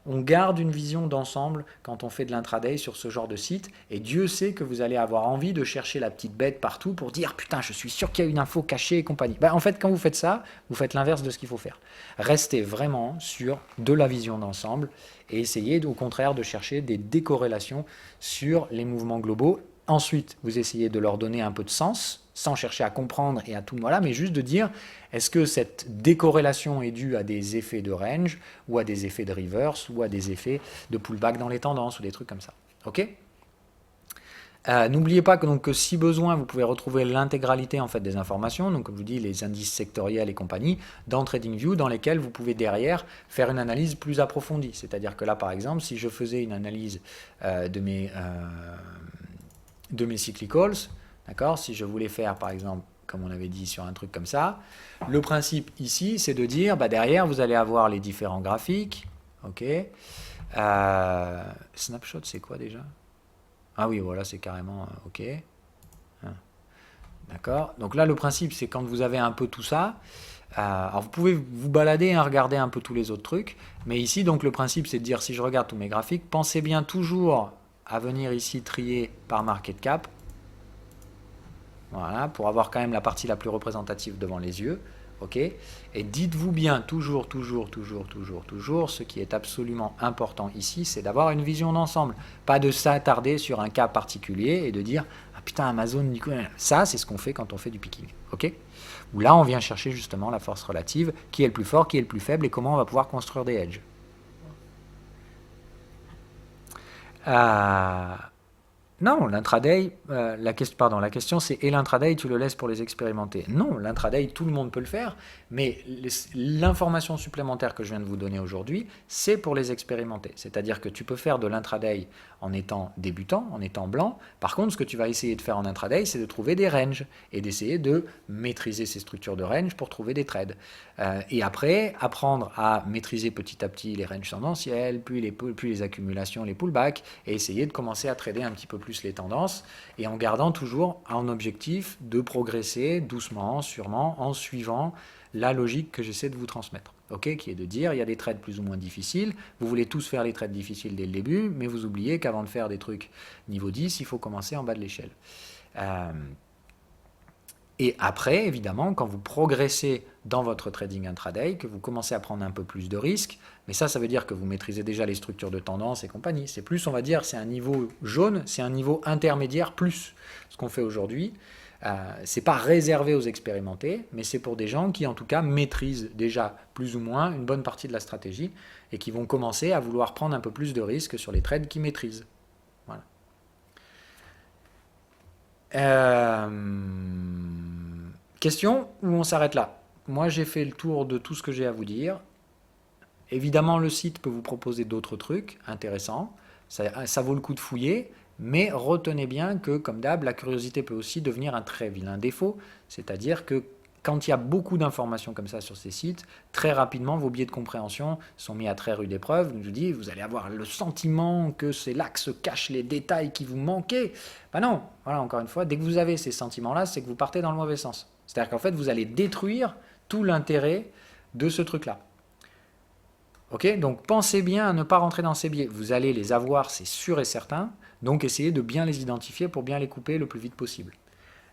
On garde une vision d'ensemble quand on fait de l'intraday sur ce genre de site, et Dieu sait que vous allez avoir envie de chercher la petite bête partout pour dire putain, je suis sûr qu'il y a une info cachée et compagnie. En fait, quand vous faites ça, vous faites l'inverse de ce qu'il faut faire. Restez vraiment sur de la vision d'ensemble et essayez au contraire de chercher des décorrélations sur les mouvements globaux. Ensuite, vous essayez de leur donner un peu de sens, sans chercher à comprendre et à tout, voilà, mais juste de dire, est-ce que cette décorrélation est due à des effets de range, ou à des effets de reverse, ou à des effets de pullback dans les tendances, ou des trucs comme ça. Ok? N'oubliez pas que, donc, que si besoin, vous pouvez retrouver l'intégralité en fait, des informations, donc comme je vous dis, les indices sectoriels et compagnie, dans TradingView, dans lesquels vous pouvez derrière faire une analyse plus approfondie. C'est-à-dire que là, par exemple, si je faisais une analyse de mes cyclicals, d'accord, si je voulais faire, par exemple, comme on avait dit sur un truc comme ça, le principe ici, c'est de dire, derrière, vous allez avoir les différents graphiques, ok, snapshot, c'est quoi déjà? Ah oui, voilà, c'est carrément, ok, d'accord, donc là, le principe, c'est quand vous avez un peu tout ça, alors vous pouvez vous balader, regarder un peu tous les autres trucs, mais ici, donc le principe, c'est de dire, si je regarde tous mes graphiques, pensez bien toujours à venir ici trier par market cap. Voilà, pour avoir quand même la partie la plus représentative devant les yeux. Ok, et dites-vous bien, toujours, ce qui est absolument important ici, c'est d'avoir une vision d'ensemble. Pas de s'attarder sur un cas particulier et de dire ah putain, Amazon, ça, c'est ce qu'on fait quand on fait du picking. Ok, où là, on vient chercher justement la force relative, qui est le plus fort, qui est le plus faible et comment on va pouvoir construire des hedges. Non, l'intraday, la question c'est et l'intraday, tu le laisses pour les expérimenter? Non, l'intraday, tout le monde peut le faire, mais l'information supplémentaire que je viens de vous donner aujourd'hui, c'est pour les expérimenter. C'est-à-dire que tu peux faire de l'intraday en étant débutant, en étant blanc. Par contre, ce que tu vas essayer de faire en intraday, c'est de trouver des ranges et d'essayer de maîtriser ces structures de range pour trouver des trades. Et après, apprendre à maîtriser petit à petit les ranges tendanciels, puis les accumulations, les pullbacks, et essayer de commencer à trader un petit peu plus les tendances, et en gardant toujours en objectif de progresser doucement, sûrement, en suivant la logique que j'essaie de vous transmettre, ok, qui est de dire il y a des trades plus ou moins difficiles, vous voulez tous faire les trades difficiles dès le début, mais vous oubliez qu'avant de faire des trucs niveau 10, il faut commencer en bas de l'échelle. Et après, évidemment, quand vous progressez dans votre trading intraday, que vous commencez à prendre un peu plus de risques, mais ça veut dire que vous maîtrisez déjà les structures de tendance et compagnie. C'est plus, on va dire, c'est un niveau jaune, c'est un niveau intermédiaire plus. Ce qu'on fait aujourd'hui, c'est pas réservé aux expérimentés, mais c'est pour des gens qui, en tout cas, maîtrisent déjà plus ou moins une bonne partie de la stratégie et qui vont commencer à vouloir prendre un peu plus de risques sur les trades qu'ils maîtrisent. Voilà. Question ou on s'arrête là? Moi, j'ai fait le tour de tout ce que j'ai à vous dire. Évidemment, le site peut vous proposer d'autres trucs intéressants. Ça vaut le coup de fouiller, mais retenez bien que, comme d'hab, la curiosité peut aussi devenir un très vilain défaut. C'est-à-dire que quand il y a beaucoup d'informations comme ça sur ces sites, très rapidement, vos biais de compréhension sont mis à très rude épreuve. Je vous dis, vous allez avoir le sentiment que c'est là que se cachent les détails qui vous manquaient. Ben non, voilà, encore une fois, dès que vous avez ces sentiments-là, c'est que vous partez dans le mauvais sens. C'est-à-dire qu'en fait, vous allez détruire tout l'intérêt de ce truc-là. Ok, donc pensez bien à ne pas rentrer dans ces biais. Vous allez les avoir, c'est sûr et certain. Donc essayez de bien les identifier pour bien les couper le plus vite possible.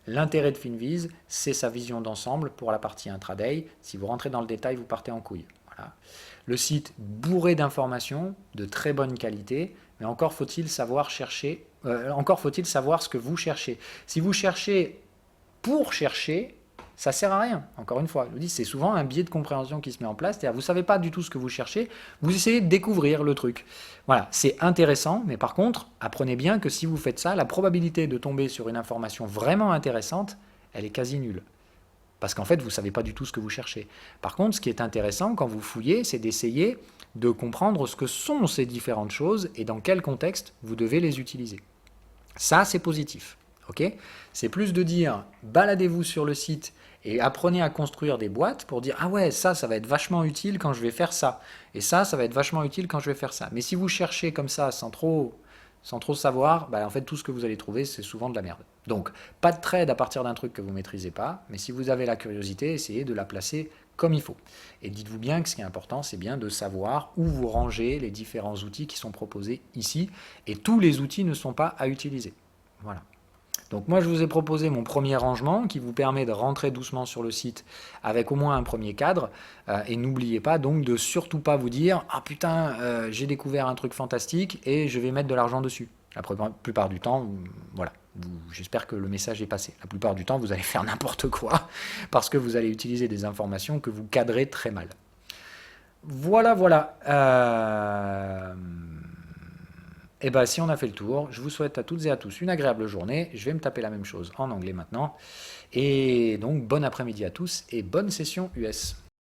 L'intérêt de FinViz, c'est sa vision d'ensemble pour la partie intraday. Si vous rentrez dans le détail, vous partez en couille. Voilà. Le site bourré d'informations de très bonne qualité, mais encore faut-il savoir chercher, encore faut-il savoir ce que vous cherchez. Si vous cherchez pour chercher, Ça sert à rien, encore une fois. Je vous dis, c'est souvent un biais de compréhension qui se met en place. C'est-à-dire, vous ne savez pas du tout ce que vous cherchez, vous essayez de découvrir le truc. Voilà, c'est intéressant, mais par contre, apprenez bien que si vous faites ça, la probabilité de tomber sur une information vraiment intéressante, elle est quasi nulle. Parce qu'en fait, vous ne savez pas du tout ce que vous cherchez. Par contre, ce qui est intéressant quand vous fouillez, c'est d'essayer de comprendre ce que sont ces différentes choses et dans quel contexte vous devez les utiliser. Ça, c'est positif. Okay, c'est plus de dire, baladez-vous sur le site et apprenez à construire des boîtes pour dire, ah ouais, ça va être vachement utile quand je vais faire ça. Et ça va être vachement utile quand je vais faire ça. Mais si vous cherchez comme ça sans trop savoir, bah en fait, tout ce que vous allez trouver, c'est souvent de la merde. Donc, pas de trade à partir d'un truc que vous ne maîtrisez pas, mais si vous avez la curiosité, essayez de la placer comme il faut. Et dites-vous bien que ce qui est important, c'est bien de savoir où vous rangez les différents outils qui sont proposés ici. Et tous les outils ne sont pas à utiliser. Voilà. Donc moi, je vous ai proposé mon premier rangement qui vous permet de rentrer doucement sur le site avec au moins un premier cadre. Et n'oubliez pas donc de surtout pas vous dire « Ah putain, j'ai découvert un truc fantastique et je vais mettre de l'argent dessus ». La plupart du temps, voilà, j'espère que le message est passé. La plupart du temps, vous allez faire n'importe quoi parce que vous allez utiliser des informations que vous cadrez très mal. Voilà, voilà. Et bien, si on a fait le tour, je vous souhaite à toutes et à tous une agréable journée. Je vais me taper la même chose en anglais maintenant. Et donc, bon après-midi à tous et bonne session US.